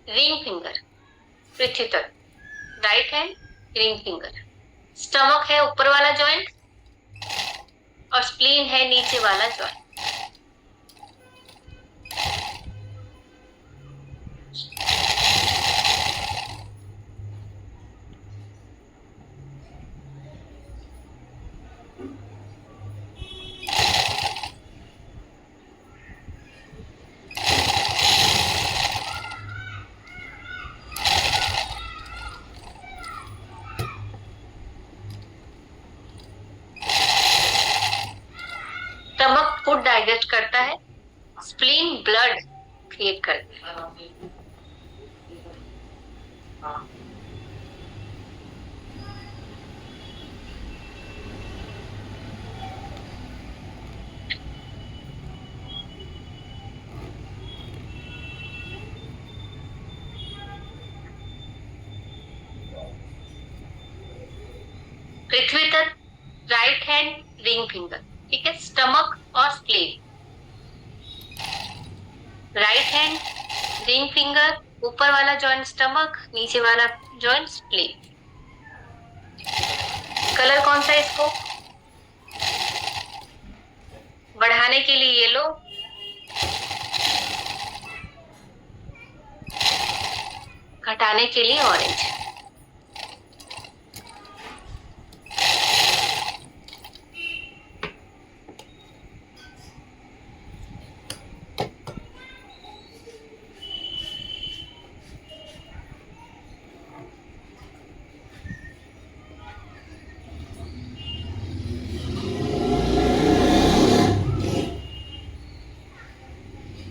Speaker 1: ring finger. पृथ्वी तत्व right hand ring finger. Stomach है ऊपर वाला जॉइंट और स्प्लीन है नीचे वाला जॉइंट। स्टमक फूड डाइजेस्ट करता है, स्प्लीन ब्लड क्रिएट करता है। पृथ्वी तत्व राइट हैंड रिंग फिंगर। ठीक है? स्टमक और spleen. Right hand ring finger, ऊपर वाला जॉइंट स्टमक, नीचे वाला जॉइंट स्प्लीन। कलर कौन सा है इसको? बढ़ाने के लिए येलो, घटाने के लिए ऑरेंज।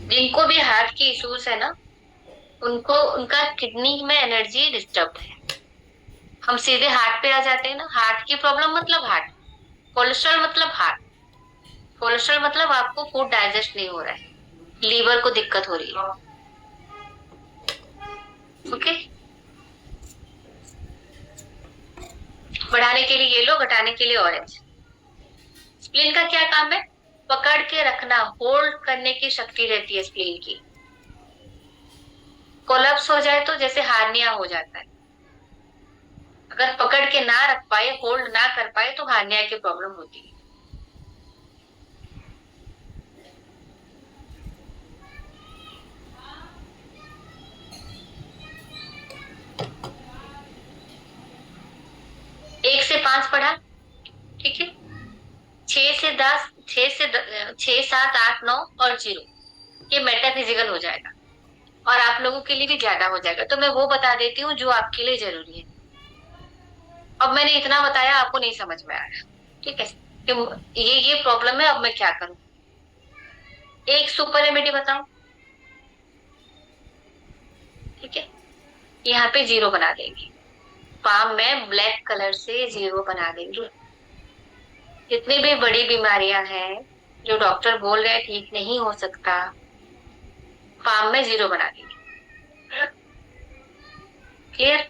Speaker 1: जिनको भी हार्ट की इश्यूज है ना, उनको उनका किडनी में एनर्जी डिस्टर्ब है। हम सीधे हार्ट पे आ जाते हैं ना। हार्ट की प्रॉब्लम मतलब हार्ट, कोलेस्ट्रॉल मतलब हार्ट, कोलेस्ट्रॉल मतलब आपको फूड डाइजेस्ट नहीं हो रहा है, लीवर को दिक्कत हो रही है। ओके? बढ़ाने के लिए येलो, घटाने के लिए ऑरेंज। स्प्लीन का क्या काम है? पकड़ के रखना, होल्ड करने की शक्ति रहती है स्प्लीन की। कोलैप्स हो जाए तो जैसे हार्निया हो जाता है। अगर पकड़ के ना रख पाए, होल्ड ना कर पाए तो हार्निया की प्रॉब्लम होती है। एक से 5 पढ़ा, ठीक है। 6 से 10, 6, 7, 8, 9 और 0 ये मेटाफिजिकल हो जाएगा और आप लोगों के लिए भी ज्यादा हो जाएगा। तो मैं वो बता देती हूँ जो आपके लिए जरूरी है। अब मैंने इतना बताया, आपको नहीं समझ में आया, ठीक है, कि ये प्रॉब्लम है, अब मैं क्या करूं। एक सुपर रेमेडी बताऊं, ठीक है। यहाँ पे 0 बना देंगे, पाम में ब्लैक कलर से 0 बना देंगे। जितनी भी बड़ी बीमारियां हैं जो डॉक्टर बोल रहे हैं ठीक नहीं हो सकता, पाम में 0 बना देंगे। क्लियर?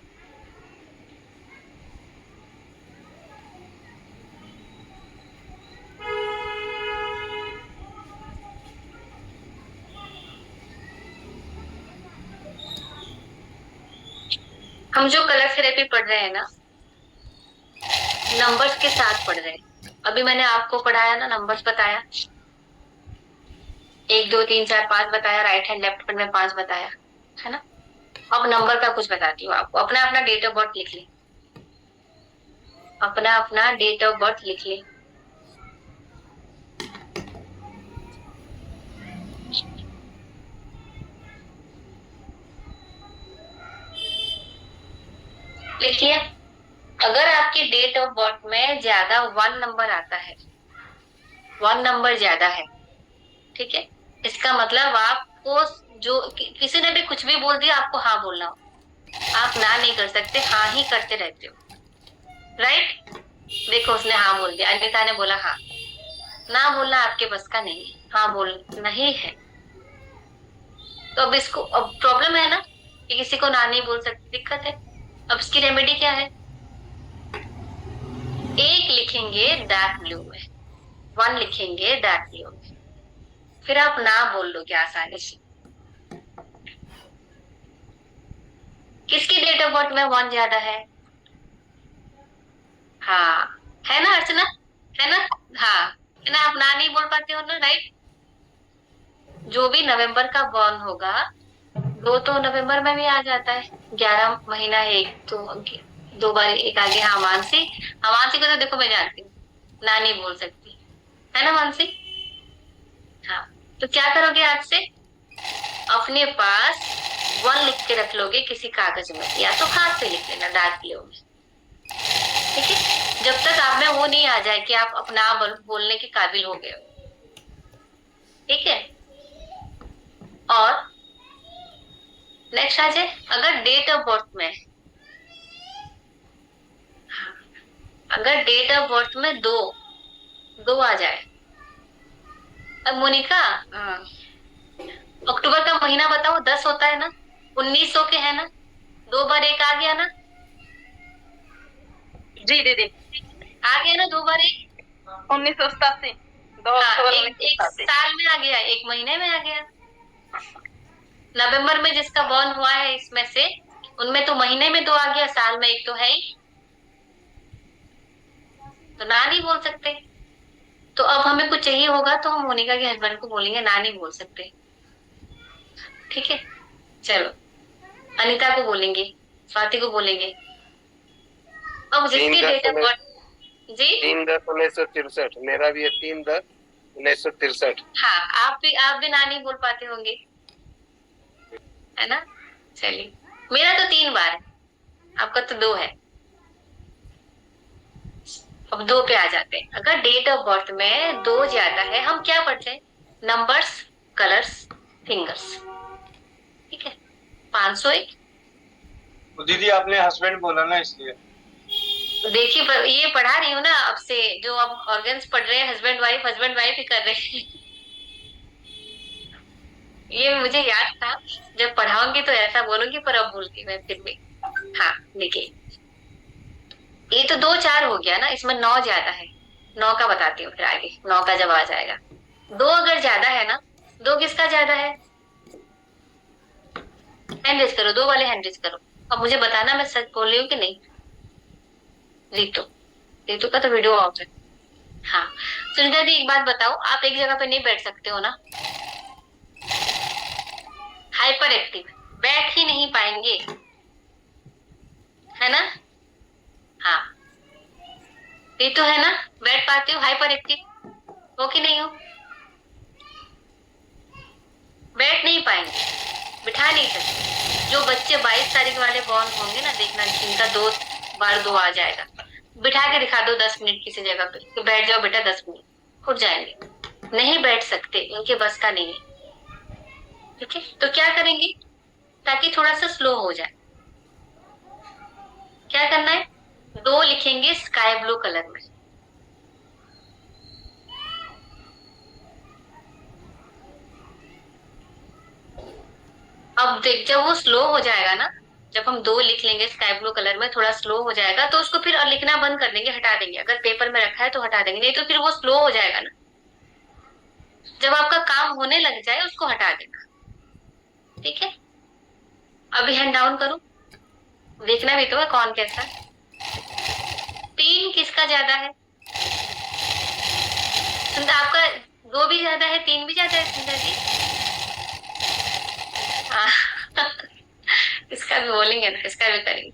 Speaker 1: हम जो कलर थेरेपी पढ़ रहे हैं ना, नंबर्स के साथ पढ़ रहे हैं। अभी मैंने आपको पढ़ाया ना, नंबर्स बताया, 1, 2, 3, 4, 5 बताया, राइट हैंड लेफ्ट हैंड में 5 बताया, है ना। अब नंबर का कुछ बताती हूँ आपको। अपना अपना डेट ऑफ बर्थ लिख ले, अपना अपना डेट ऑफ बर्थ लिख ले। लिख लिया? अगर आपकी डेट ऑफ बर्थ में ज्यादा 1 नंबर आता है, 1 नंबर ज्यादा है, ठीक है, इसका मतलब आपको जो किसी ने भी कुछ भी बोल दिया, आपको हाँ बोलना हो। आप ना नहीं कर सकते, हाँ ही करते रहते हो, राइट। देखो उसने हाँ बोल दिया, अनिता ने बोला हाँ। ना बोलना आपके बस का नहीं है, हाँ बोलना ही है। तो अब इसको, अब प्रॉब्लम है ना कि किसी को ना नहीं बोल सकते, दिक्कत है। अब इसकी रेमेडी क्या है? 1 लिखेंगे डार्क ब्लू में, 1 लिखेंगे डार्क ब्लू में, फिर आप ना बोल लोगे आसानी से। किसकी डेट ऑफ बर्थ में 1 ज्यादा है? हाँ, है ना अर्चना, है ना? हाँ, है ना। आप ना नहीं बोल पाते हो ना, राइट। जो भी नवंबर का बॉर्न होगा, 2 तो नवंबर में भी आ जाता है, 11 महीना है, 1 तो 2 बार 1 आ गया। हाँ मानसी, हाँ मानसी को तो देखो मैं जानती हूँ, ना नहीं बोल सकती, है ना मानसी। हाँ, तो क्या करोगे आज से? अपने पास 1 लिख के रख लोगे किसी कागज में, या तो हाथ पे लिख लेना डार्क ब्लू में, ठीक है। जब तक आप में वो नहीं आ जाए कि आप अपना बोलने के काबिल हो गए हो, ठीक है। और नेक्स्ट आ जाए, अगर डेट ऑफ बर्थ में, अगर डेट ऑफ बर्थ में 2 आ जाए। अब मोनिका, अक्टूबर का महीना बताओ, 10 होता है ना, 1900 के है ना, 2 बार 1 आ गया ना।
Speaker 5: जी दीदी,
Speaker 1: आ गया ना 2 बार 1,
Speaker 5: 1987, 2
Speaker 1: हाँ,
Speaker 5: अक्टूबर
Speaker 1: एक साल में आ गया, 1 महीने में आ गया। नवंबर में जिसका बॉर्न हुआ है इसमें से, उनमें तो महीने में 2 आ गया, साल में 1 तो है ही, तो ना नहीं बोल सकते। तो अब हमें कुछ चाहिए होगा तो हम मोनिका के हस्बैंड को बोलेंगे, ना नहीं बोल सकते, ठीक है। चलो, अनिता को बोलेंगे, स्वाति को बोलेंगे। अब जिसकी डेट ऑफ बर्थ, जी
Speaker 3: 3/10/1963, मेरा भी है 3/10/1963।
Speaker 1: हाँ, आप भी ना नहीं बोल पाते होंगे, है ना। चलिए, मेरा तो 3 बार है, आपका तो 2 है। अब 2 पे आ जाते हैं। अगर डेट ऑफ बर्थ में 2 ज्यादा है, हम क्या पढ़ते हैं? नंबर्स, कलर्स, फिंगर्स, ठीक है। 501।
Speaker 3: तो दीदी आपने हस्बैंड बोला ना, इसलिए
Speaker 1: देखिए, ये पढ़ा रही हूँ ना अब से, जो अब ऑर्गन्स पढ़ रहे हैं, हस्बैंड वाइफ ही कर रहे हैं। ये मुझे याद था, जब पढ़ाऊंगी तो ऐसा बोलूंगी, पर अब भूलती मैं फिर भी। हाँ, देखिए, ये तो 2 4 हो गया ना, इसमें 9 ज्यादा है। 9 का बताती हूँ फिर आगे, 9 का जब आ जाएगा। दो अगर ज्यादा है ना, दो किसका ज्यादा है? हैंड रेज करो, दो वाले हैंड रेज करो। अब मुझे बताना मैं सच बोल रही हूँ कि नहीं। रितु, रितु का तो वीडियो ऑफ है। हाँ सुनीता दी, एक बात बताओ, आप एक जगह पे नहीं बैठ सकते हो ना? हाइपर एक्टिव, बैठ ही नहीं पाएंगे, है ना? हाँ रितु है ना, बैठ पाते हो? हाइपर एक्टिव हो कि नहीं हो? बैठ नहीं पाएंगे, बिठा नहीं सकते। जो बच्चे 22 तारीख वाले बॉर्न होंगे ना, देखना जिनका 2 बार 2 आ जाएगा, बिठा के दिखा दो 10 मिनट किसी जगह पे कि बैठ जाओ बेटा 10 मिनट, उठ जाएंगे। नहीं बैठ सकते, उनके बस का नहीं है। ठीक है, तो क्या करेंगे ताकि थोड़ा सा स्लो हो जाए? क्या करना है? 2 लिखेंगे स्काई ब्लू कलर में। अब देख, जब वो स्लो हो जाएगा ना, जब हम 2 लिख लेंगे स्काई ब्लू कलर में, थोड़ा स्लो हो जाएगा तो उसको फिर लिखना बंद कर देंगे, हटा देंगे। अगर पेपर में रखा है तो हटा देंगे, नहीं तो फिर वो स्लो हो जाएगा ना। जब आपका काम होने लग जाए उसको हटा देना। ठीक है, अभी हैंड डाउन करो, देखना भी तो है कौन कैसा। 3 किसका ज्यादा है? सुंदर, आपका 2 भी ज्यादा है, 3 भी ज्यादा है सुंदर जी? हाँ इसका भी बोलेंगे ना, इसका भी करेंगे।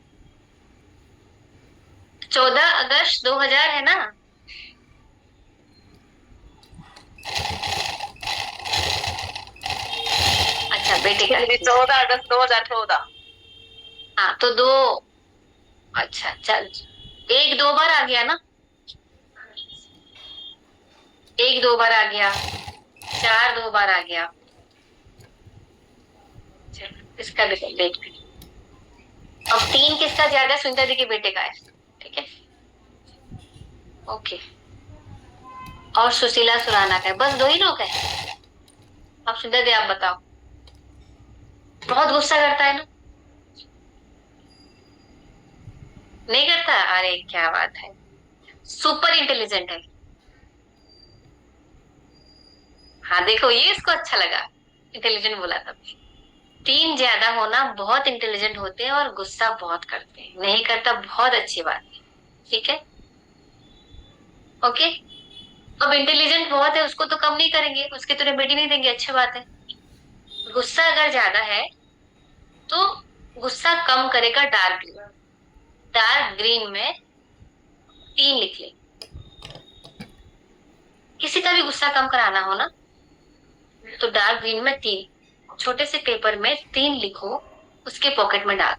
Speaker 1: 14 अगस्त 2000 है ना? अच्छा बेटे का
Speaker 5: 14 अगस्त 2014।
Speaker 1: हाँ तो 2, अच्छा चल, 1 2 बार आ गया ना, 1 2 बार आ गया, 4 2 बार आ गया। इसका भी देख। अब 3 किसका ज्यादा? सुनीता दी के बेटे का है। ठीक है, ओके। और सुशीला सुराना का है। बस 2 ही लोग हैं। अब सुनीता दी आप बताओ। बहुत गुस्सा करता है ना? नहीं करता? अरे क्या बात है, सुपर इंटेलिजेंट है। हाँ देखो, ये इसको अच्छा लगा, इंटेलिजेंट बोला तब। 3 ज्यादा होना, बहुत इंटेलिजेंट होते हैं और गुस्सा बहुत करते हैं। नहीं करता, बहुत अच्छी बात है। ठीक है, ओके। अब इंटेलिजेंट बहुत है, उसको तो कम नहीं करेंगे, उसके तो रेमेडी नहीं देंगे, अच्छी बात है। गुस्सा अगर ज्यादा है तो गुस्सा कम करेगा डार्क ग्रीन। डार्क ग्रीन में 3 लिख ले। किसी का भी गुस्सा कम कराना हो ना, तो डार्क ग्रीन में 3, छोटे से पेपर में 3 लिखो, उसके पॉकेट में डाल।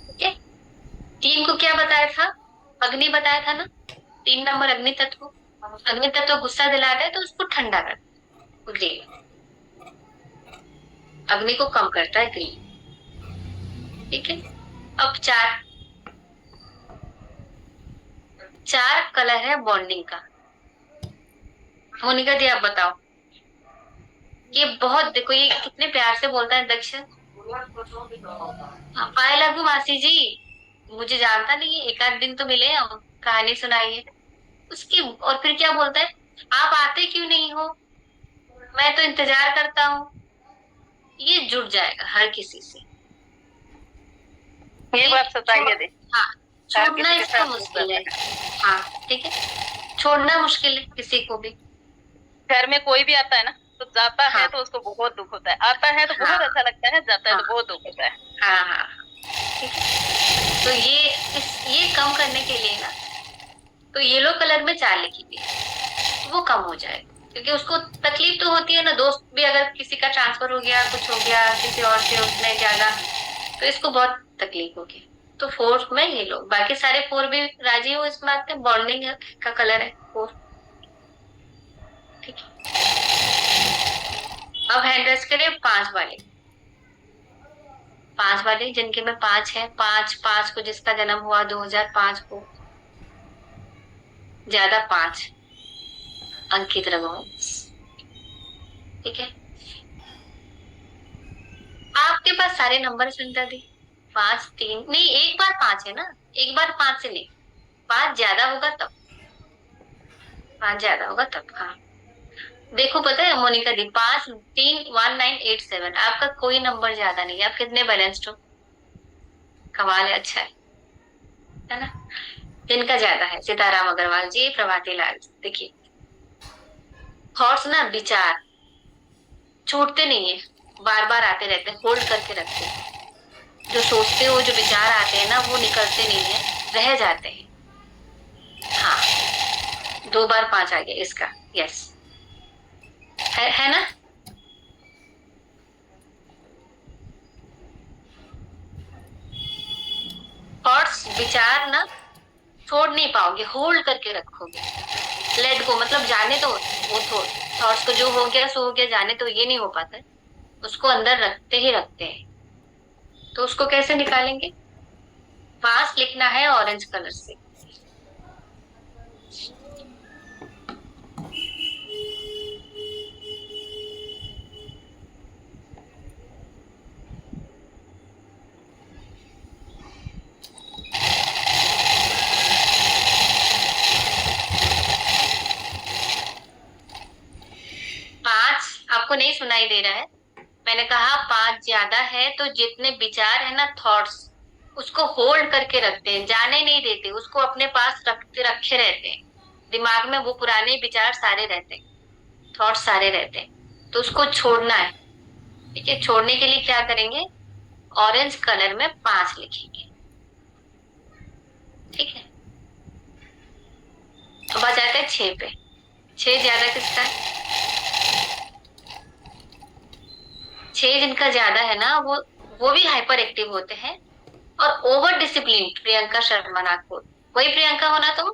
Speaker 1: ठीक है, 3 को क्या बताया था? अग्नि बताया था ना, 3 नंबर अग्नि तत्व। अग्नि तत्व गुस्सा दिलाता है तो उसको ठंडा कर ग्रीन, अग्नि को कम करता है ग्रीन। ठीक है, अब 4 कलर है बॉन्डिंग का। मोनिका दी आप बताओ। ये बहुत, देखो ये कितने प्यार से बोलता है दक्ष। आई लव यू मासी जी, मुझे जानता नहीं है, एक आध दिन तो मिले हम, कहानी सुनाइए उसकी। और फिर क्या बोलता है, आप आते क्यों नहीं हो, मैं तो इंतजार करता हूँ। ये जुड़ जाएगा हर किसी से।
Speaker 5: ये बात सताइए दे।
Speaker 1: हाँ, छोड़ना
Speaker 5: किसी के
Speaker 1: इसका
Speaker 5: साथ
Speaker 1: मुश्किल है। हाँ ठीक है, छोड़ना मुश्किल है किसी को भी।
Speaker 5: घर में कोई भी आता है ना, तो जाता है
Speaker 1: हाँ।
Speaker 5: तो उसको बहुत दुख होता है, आता है तो बहुत
Speaker 1: हाँ।
Speaker 5: अच्छा लगता है, जाता है
Speaker 1: हाँ।
Speaker 5: तो बहुत दुख होता है।
Speaker 1: हाँ हाँ ठीक है, तो ये कम करने के लिए ना, तो येलो कलर में 4 लिखिए, वो कम हो जाए। क्योंकि उसको तकलीफ तो होती है ना, दोस्त भी अगर किसी का ट्रांसफर हो गया, कुछ हो गया किसी और से, उसने ज्यादा, तो इसको बहुत तकलीफ होगी। तो 4 में ये लो, बाकी सारे 4 भी राजी हो इस बात में, बॉन्डिंग का कलर है 4। ठीक है, अब हैंड रेस्ट करें 5 वाले। 5 वाले जिनके में 5 है, 5 को जिसका जन्म हुआ 2005 को, ज्यादा 5 अंकित रघुवंश। ठीक है, आपके पास सारे नंबर सुनता दी। 5 3 नहीं, एक बार 5 है ना, एक बार 5 से नहीं, 5 ज्यादा होगा तब, 5 ज्यादा होगा तब। हाँ देखो, पता है मोनिका दी, 5 3 1987, आपका कोई नंबर ज्यादा नहीं है। आप कितने बैलेंस्ड हो, कमाल है, अच्छा है ना। जिनका ज्यादा है सीताराम अग्रवाल जी, प्रभाती लाल जी। देखिए थॉट्स ना, विचार छूटते नहीं है, बार बार आते रहते हैं, होल्ड करके रखते हैं। जो सोचते हो, जो विचार आते हैं ना, वो निकलते नहीं है, रह जाते हैं। हाँ 2 बार 5 आ गया इसका, यस है ना। थॉट्स, विचार ना छोड़ नहीं पाओगे, होल्ड करके रखोगे। लेट गो मतलब जाने तो, वो थॉट्स को जो हो गया सो हो गया, जाने तो ये नहीं हो पाता है, उसको अंदर रखते ही रखते हैं। तो उसको कैसे निकालेंगे? पास लिखना है ऑरेंज कलर से। आपको नहीं सुनाई दे रहा है? मैंने कहा 5 ज्यादा है, तो जितने विचार है ना, थॉट्स, उसको होल्ड करके रखते हैं, जाने नहीं देते, उसको अपने पास रखे रहते हैं। दिमाग में वो पुराने विचार सारे रहते हैं, थॉट्स सारे रहते हैं, तो उसको छोड़ना है। ठीक है, छोड़ने के लिए क्या करेंगे? ऑरेंज कलर में 5 लिखेंगे। ठीक है, अब आ जाते हैं 6 पे। 6 ज्यादा किसका है? 6 जिनका ज्यादा है ना, वो भी हाइपर एक्टिव होते हैं और ओवर डिसिप्लिन। प्रियंका शर्मा नागपुर, वही प्रियंका होना तुम?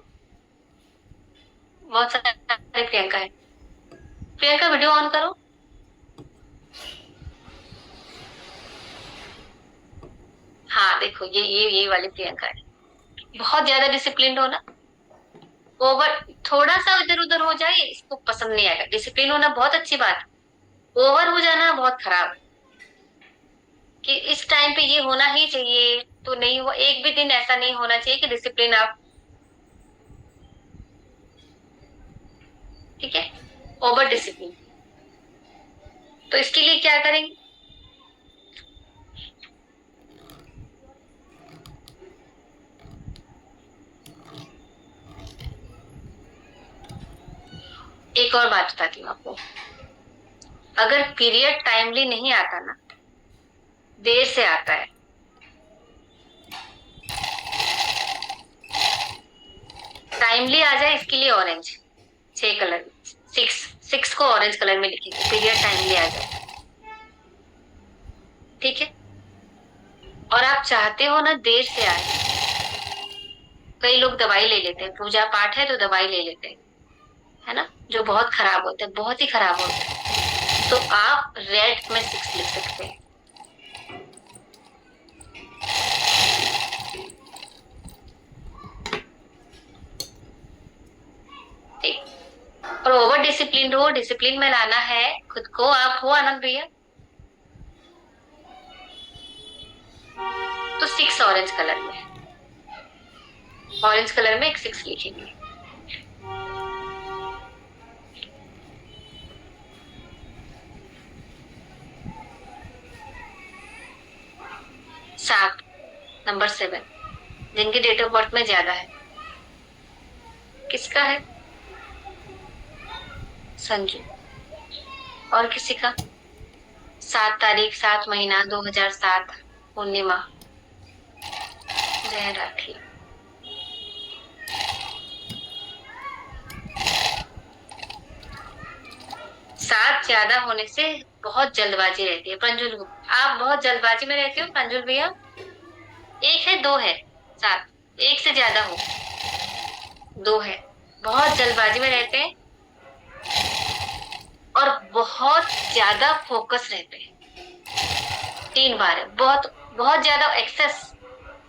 Speaker 1: बहुत सारे प्रियंका है। प्रियंका वीडियो ऑन करो। हाँ देखो, ये वाली प्रियंका है। बहुत ज्यादा डिसिप्लिन हो ना, ओवर थोड़ा सा इधर उधर हो जाए इसको पसंद नहीं आएगा। डिसिप्लिन होना बहुत अच्छी बात, ओवर हो जाना बहुत खराब है। कि इस टाइम पे ये होना ही चाहिए तो नहीं हुआ, एक भी दिन ऐसा नहीं होना चाहिए कि डिसिप्लिन आप, ठीक है, ओवर डिसिप्लिन। तो इसके लिए क्या करेंगे? एक और बात बताती हूँ आपको, अगर पीरियड टाइमली नहीं आता ना, देर से आता है, टाइमली आ जाए इसके लिए ऑरेंज 6 कलर, 6 को ऑरेंज कलर में लिखेंगे, पीरियड टाइमली आ जाए। ठीक है, और आप चाहते हो ना देर से आए, कई लोग दवाई ले लेते हैं, पूजा पाठ है तो दवाई ले लेते हैं, है ना, जो बहुत खराब होता है, बहुत ही खराब होता है। तो आप रेड में 6 लिख सकते हैं। ठीक, और ओवर डिसिप्लिन हो, डिसिप्लिन में लाना है खुद को। आप हो आनंद भैया? तो 6 ऑरेंज कलर में, ऑरेंज कलर में एक 6 लिखेंगे। नंबर 7 जिनकी डेट ऑफ बर्थ में ज्यादा है, किसका है? संजू। और किसी का? 7 तारीख 7 महीना 2007 पूर्णिमा, जय राखी। सात ज्यादा होने से बहुत जल्दबाजी रहती है। पंजुल, आप बहुत जल्दबाजी में रहते हो पंजुल भैया? 1 है 2 है 7, 1 से ज्यादा हो, 2 है, बहुत जल्दबाजी में रहते हैं और बहुत ज्यादा फोकस रहते हैं। 3 बार है, बहुत बहुत ज्यादा एक्सेस,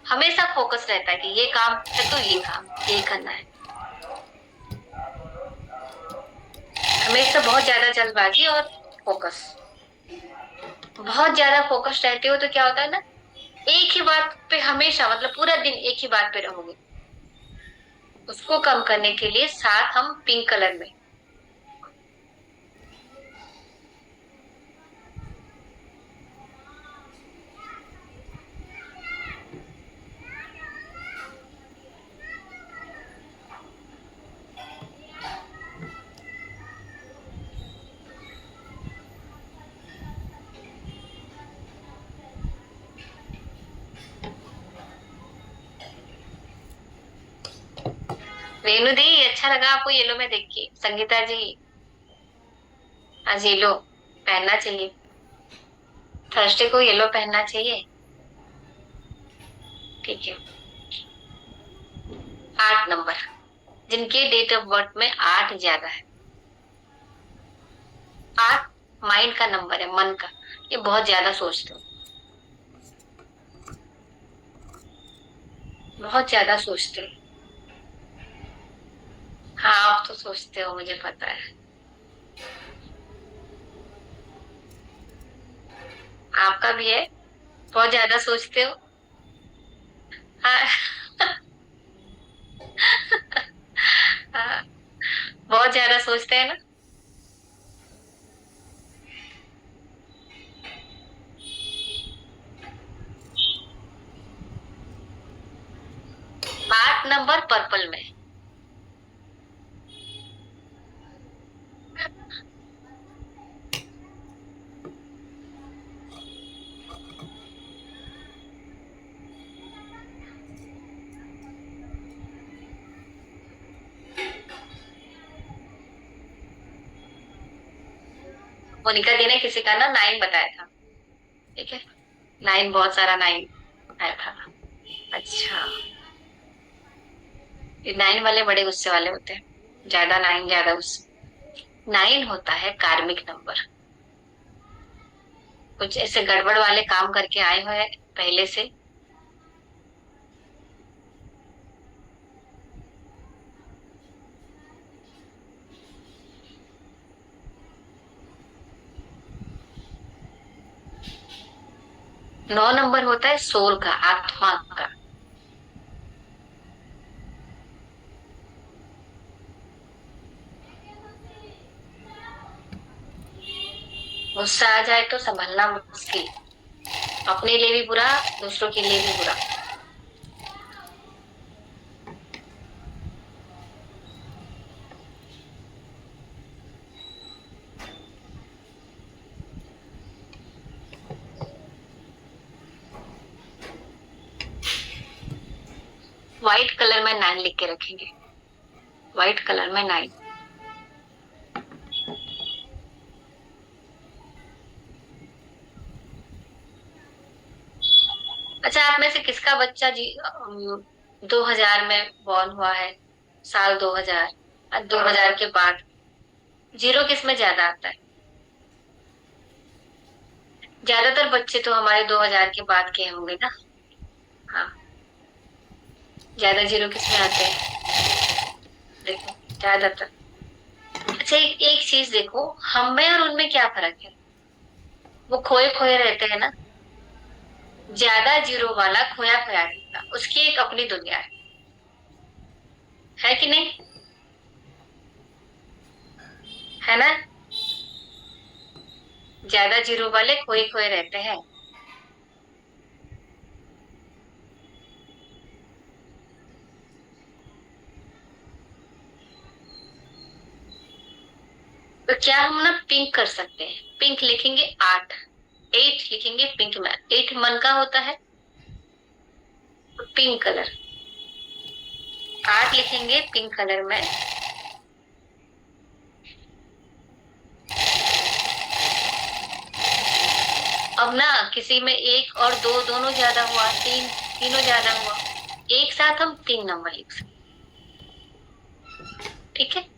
Speaker 1: हमेशा फोकस रहता है कि ये काम है तो ये काम ये करना है, हमेशा बहुत ज्यादा जल्दबाजी और फोकस। बहुत ज्यादा फोकस रहते हो तो क्या होता है ना, एक ही बात पे हमेशा, मतलब पूरा दिन एक ही बात पे रहोगे। उसको कम करने के लिए साथ हम पिंक कलर में, रेणु दी अच्छा लगा आपको येलो में देख के। संगीता जी आज येलो पहनना चाहिए, थर्सडे को येलो पहनना चाहिए। ठीक है, 8 नंबर, जिनके डेट ऑफ बर्थ में 8 ज्यादा है। 8 माइंड का नंबर है, मन का। ये बहुत ज्यादा सोचते हो, बहुत ज्यादा सोचते हो। हाँ आप तो सोचते हो, मुझे पता है। आपका भी है, बहुत ज्यादा सोचते हो। हाँ हाँ, बहुत ज्यादा सोचते हैं ना। आठ नंबर पर्पल में। मोनिका दी ने किसी का ना 9 बताया था, ठीक है, 9, बहुत सारा 9 आया था। अच्छा, ये 9 वाले बड़े गुस्से वाले होते हैं, ज्यादा 9 ज्यादा गुस्से। 9 होता है कार्मिक नंबर। कुछ ऐसे गड़बड़ वाले काम करके आए हुए पहले से, नौ नंबर होता है सोल का, आत्मा का। गुस्सा आ जाए तो संभलना मुश्किल, अपने लिए भी बुरा, दूसरों के लिए भी बुरा। व्हाइट कलर में 9 लिख के रखेंगे, व्हाइट कलर में 9। अच्छा, आप में से किसका बच्चा 2000 में बॉर्न हुआ है, साल 2000 और 2000 के बाद? जीरो किस में ज्यादा आता है? ज्यादातर बच्चे तो हमारे 2000 के बाद के होंगे ना। हाँ, ज्यादा जीरो किस में आते हैं? देखो ज्यादातर। अच्छा, एक चीज देखो, हम में और उनमें क्या फर्क है? वो खोए खोए रहते हैं ना। ज्यादा जीरो वाला खोया खोया रहता, उसकी एक अपनी दुनिया है कि नहीं? है ना, ज्यादा जीरो वाले खोए खोए रहते हैं। तो क्या हम ना पिंक कर सकते हैं? पिंक लिखेंगे 8, 8 लिखेंगे पिंक में। 8 मन का होता है, तो पिंक कलर 8 लिखेंगे पिंक कलर में। अब ना किसी में 1 और 2 दोनों ज्यादा हुआ, 3 तीनों ज्यादा हुआ, एक साथ हम 3 नंबर लिख सकते, ठीक है।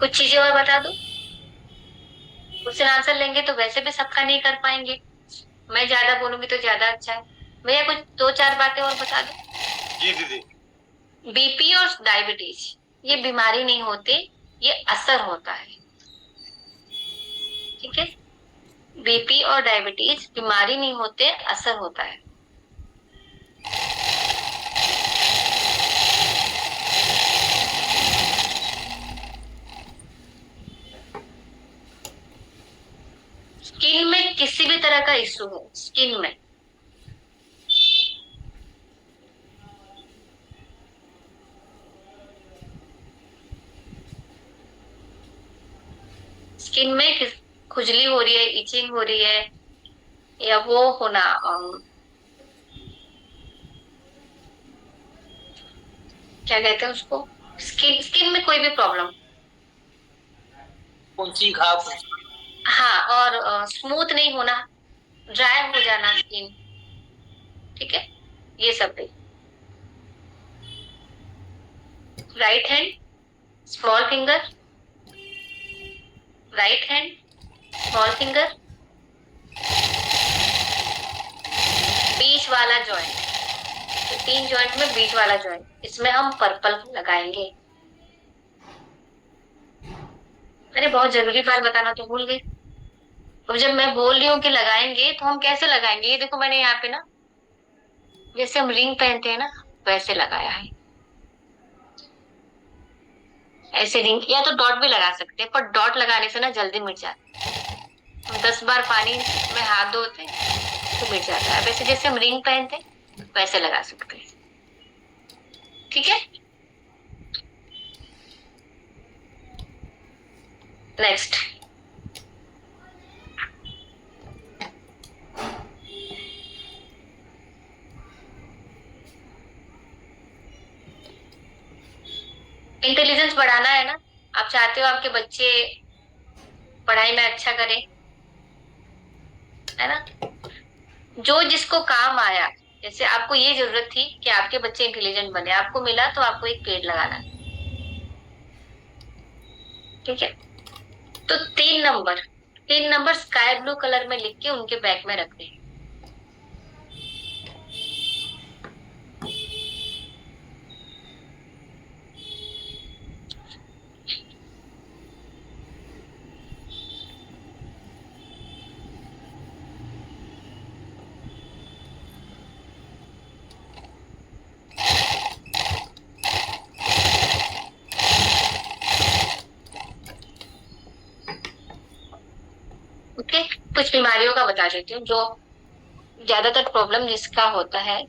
Speaker 1: कुछ चीजें और बता दो, क्वेश्चन आंसर लेंगे तो वैसे भी सबका नहीं कर पाएंगे, मैं ज्यादा बोलूंगी तो ज्यादा अच्छा है। भैया कुछ दो चार बातें और बता दो।
Speaker 3: जी दीदी।
Speaker 1: बीपी और डायबिटीज ये बीमारी नहीं होती, ये असर होता है, ठीक है। बीपी और डायबिटीज बीमारी नहीं होते, असर होता है। स्किन में किसी भी तरह का इश्यू है, स्किन में स्किन में खुजली हो रही है, इचिंग हो रही है, या वो होना क्या कहते हैं उसको, स्किन में कोई भी प्रॉब्लम,
Speaker 4: कौन-सी घाव?
Speaker 1: हाँ, और स्मूथ नहीं होना, ड्राई हो जाना स्किन, ठीक है, ये सब भी। Right hand, small finger, right hand, small finger, बीच वाला जॉइंट, तो 3 जॉइंट में बीच वाला जॉइंट, इसमें हम पर्पल लगाएंगे। अरे बहुत जरूरी बात बताना तो भूल गए। अब जब मैं बोल रही हूँ कि लगाएंगे तो हम कैसे लगाएंगे, ये देखो मैंने यहाँ पे ना, जैसे हम रिंग पहनते हैं ना वैसे लगाया है, ऐसे रिंग, या तो डॉट भी लगा सकते हैं, पर डॉट लगाने से ना जल्दी मिट जाता है। हम 10 बार पानी में हाथ धोते हैं तो मिट जाता है। वैसे जैसे हम रिंग पहनते हैं वैसे लगा सकते हैं, ठीक है। नेक्स्ट, इंटेलिजेंस बढ़ाना है ना, आप चाहते हो आपके बच्चे पढ़ाई में अच्छा करें, है ना। जो जिसको काम आया, जैसे आपको ये जरूरत थी कि आपके बच्चे इंटेलिजेंट बने, आपको मिला तो आपको एक पेड़ लगाना है, ठीक है। तो 3 नंबर स्काई ब्लू कलर में लिख के उनके बैग में रख दें। ओके, कुछ बीमारियों का बता देती हूँ जो ज्यादातर प्रॉब्लम जिसका होता है।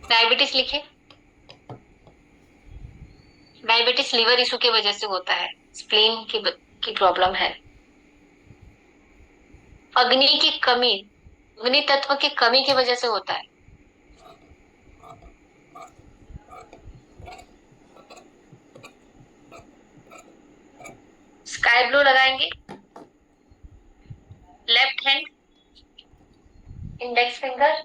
Speaker 1: डायबिटीज लिखे, डायबिटीज लीवर इशू की वजह से होता है, स्प्लीन की प्रॉब्लम है। अग्नि की कमी, अग्नि तत्व की कमी की वजह से होता है। स्काई ब्लू लगाएंगे, लेफ्ट हैंड, इंडेक्स फिंगर,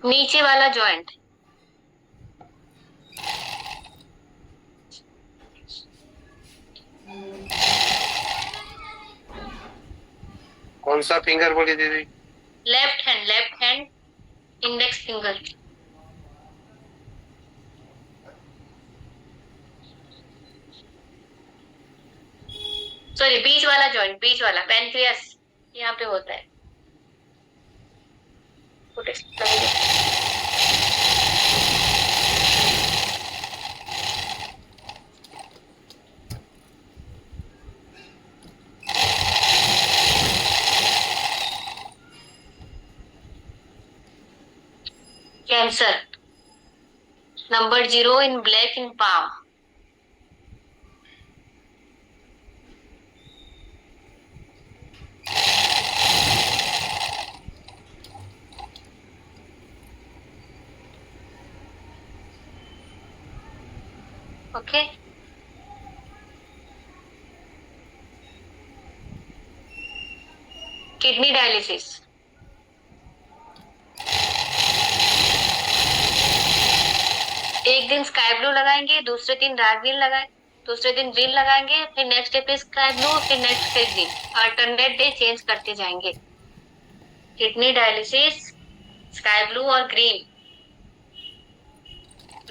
Speaker 1: नीचे वाला जॉइंट,
Speaker 3: कौन सा फिंगर बोली दीदी?
Speaker 1: Left hand, index finger, sorry बीच वाला जॉइंट, बीच वाला पैनक्रियास यहाँ पे होता है। Cancer, Number 0 in black in palm. Okay. Kidney dialysis. एक दिन स्काई ब्लू लगाएंगे, दूसरे दिन डार्क ग्रीन लगाएंगे, दूसरे दिन ग्रीन लगाएंगे, फिर नेक्स्ट डे पे स्काई ब्लू, फिर नेक्स्ट पे ग्रीन, अल्टरनेट डे चेंज करते जाएंगे। किडनी डायलिसिस, स्काई ब्लू और green,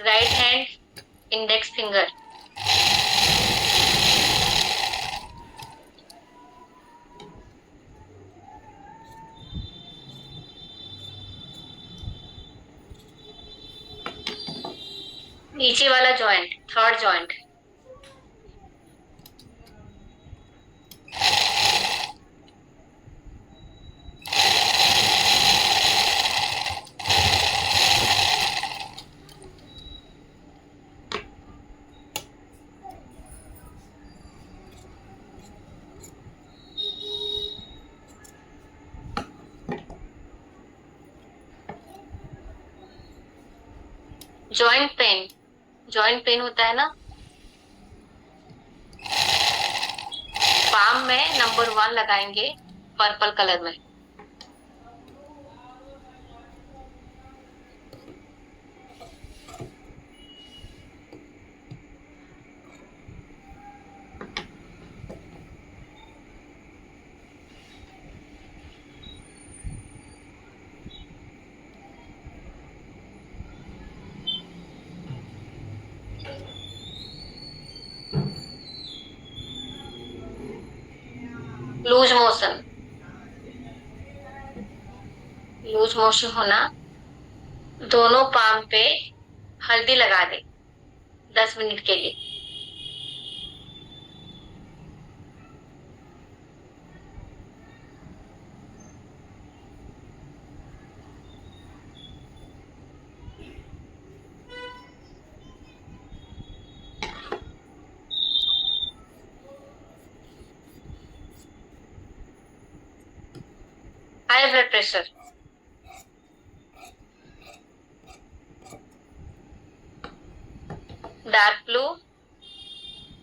Speaker 1: right hand index finger. नीचे वाला joint, third joint. Joint pain होता है ना, पाम में नंबर 1 लगाएंगे पर्पल कलर में। लूज मोशन होना, दोनों पाम पे हल्दी लगा दे 10 मिनट के लिए। High blood pressure, dark blue,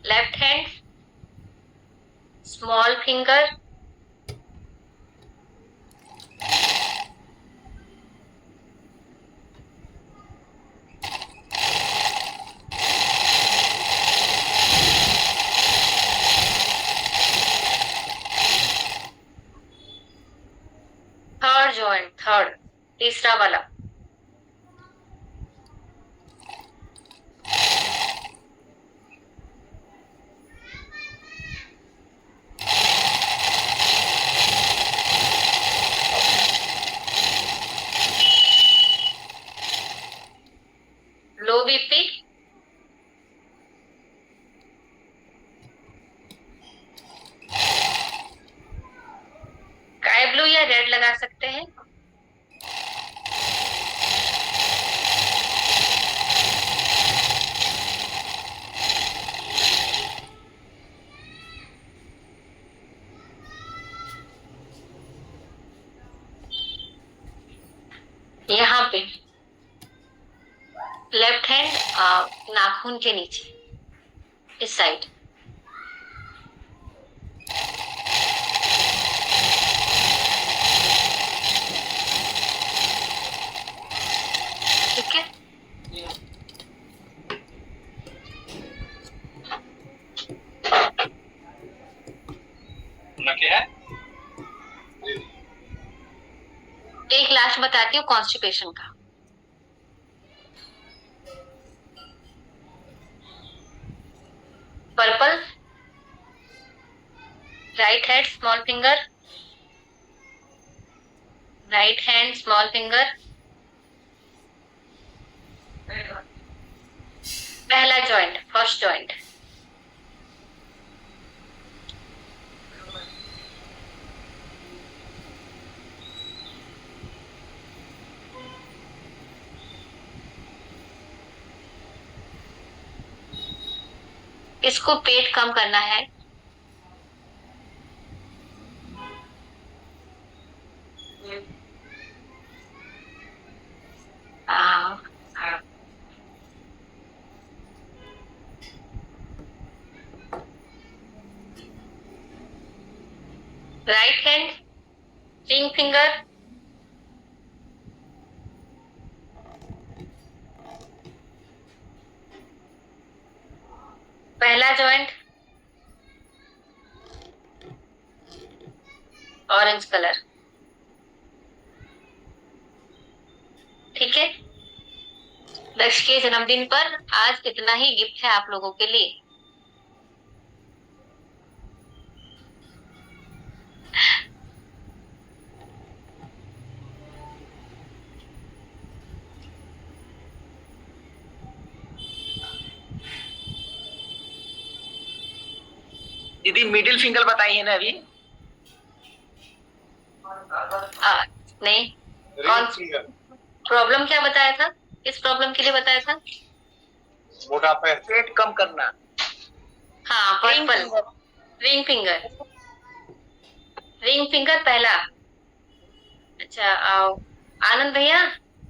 Speaker 1: left hand, small finger, third joint, third तीसरा वाला। लो बीपी, स्काई ब्लू या रेड लगा सकते हैं। यहाँ पे लेफ्ट हैंड नाखून के नीचे, इस साइड। ठीक है,
Speaker 3: क्या है?
Speaker 1: एक लास्ट बताती हूँ कॉन्स्टिपेशन का। Purple, right hand small finger, right hand small finger, पहला जॉइंट, फर्स्ट जॉइंट। इसको पेट कम करना है। राइट हैंड, रिंग फिंगर, पहला जॉइंट, ऑरेंज कलर। ठीक है, लक्ष्य के जन्मदिन पर आज इतना ही गिफ्ट है आप लोगों के लिए।
Speaker 4: दीदी मिडिल फिंगर बताई है ना अभी?
Speaker 1: नहीं,
Speaker 3: रिंग फिंगर।
Speaker 1: प्रॉब्लम क्या बताया था? किस प्रॉब्लम के लिए बताया था?
Speaker 3: मोटापे।
Speaker 4: पेट कम करना।
Speaker 1: हाँ, purple ring finger. Ring finger पहला। अच्छा, आनंद भैया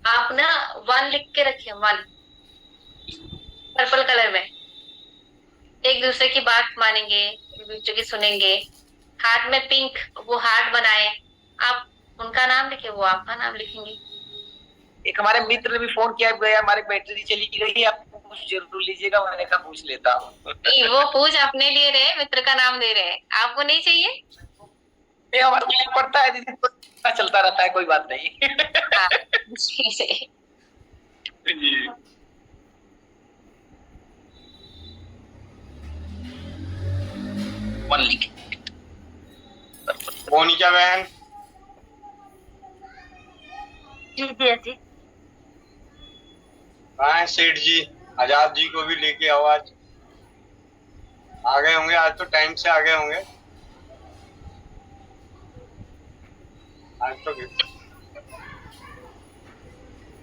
Speaker 1: आप ना 1 लिख के रखिए, 1 पर्पल कलर में। एक दूसरे की बात मानेंगे, एक दूसरे की सुनेंगे। हार्ट में पिंक, वो हार्ट बनाए। आप उनका नाम लिखे, वो आपका नाम लिखेंगे।
Speaker 4: एक हमारे मित्र ने भी फोन किया, भैया हमारी बैटरी चली गई, आप कुछ जरूर लीजिएगा। मैंने कहा पूछ लेता हूँ।
Speaker 1: वो पूछ अपने लिए रहे, मित्र का नाम दे रहे हैं, आपको नहीं चाहिए?
Speaker 4: ये हमारे को पड़ता है दीदी, पता चलता रहता है, कोई बात नहीं।
Speaker 1: हाँ, ठीक है।
Speaker 4: जी। वन लिख।
Speaker 3: मोनिका बहन,
Speaker 5: जी जी जी।
Speaker 3: कहाँ है सेठ जी? आजाद जी को भी लेके आओ। आज आ गए होंगे, आज तो टाइम से आ गए होंगे। आज तो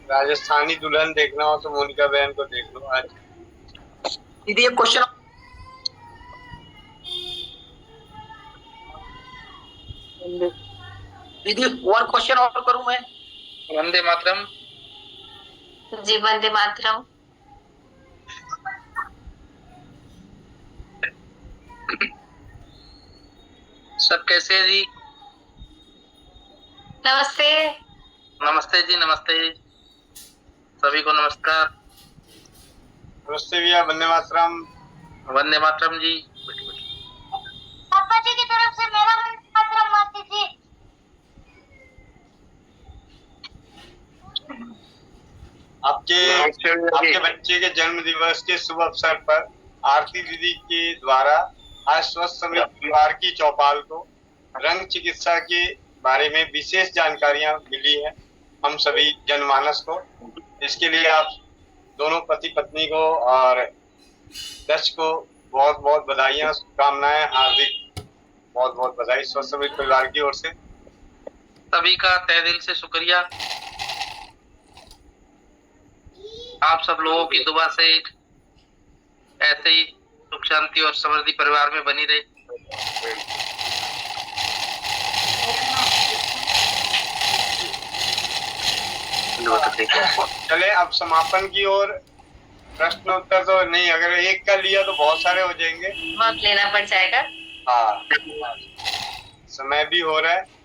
Speaker 3: राजस्थानी दुल्हन देखना हो तो मोनिका बहन को देख लो आज।
Speaker 4: दीदी एक क्वेश्चन। दीदी 1 क्वेश्चन और करूं मैं? वंदे मातरम।
Speaker 1: जी, वंदे मातरम।
Speaker 4: सब कैसे है जी?
Speaker 1: नमस्ते।
Speaker 4: नमस्ते जी, नमस्ते सभी को, नमस्कार।
Speaker 3: नमस्ते भैया, वंदे मातरम।
Speaker 4: वंदे मातरम जी।
Speaker 1: पापा जी की तरफ से मेरा वंदे मातरम, मासी जी।
Speaker 3: आपके बच्चे के जन्म दिवस के शुभ अवसर पर आरती दीदी के द्वारा आज स्वस्थ समृद्ध परिवार की चौपाल को रंग चिकित्सा के बारे में विशेष जानकारियां मिली है हम सभी जनमानस को। इसके लिए आप दोनों पति पत्नी को और दक्ष को बहुत बहुत बधाइयां, शुभकामनाएं, हार्दिक बहुत बहुत बधाई स्वस्थ समृद्ध परिवार की ओर से।
Speaker 4: सभी का तहे दिल से शुक्रिया। आप सब लोगों की दुआ से ऐसे ही सुख शांति और समृद्धि परिवार में बनी रहे।
Speaker 3: चले अब समापन की ओर। प्रश्न उत्तर तो नहीं, अगर एक का लिया तो बहुत सारे हो जाएंगे।
Speaker 1: वक्त लेना पड़ जाएगा।
Speaker 3: हाँ, समय भी हो रहा है।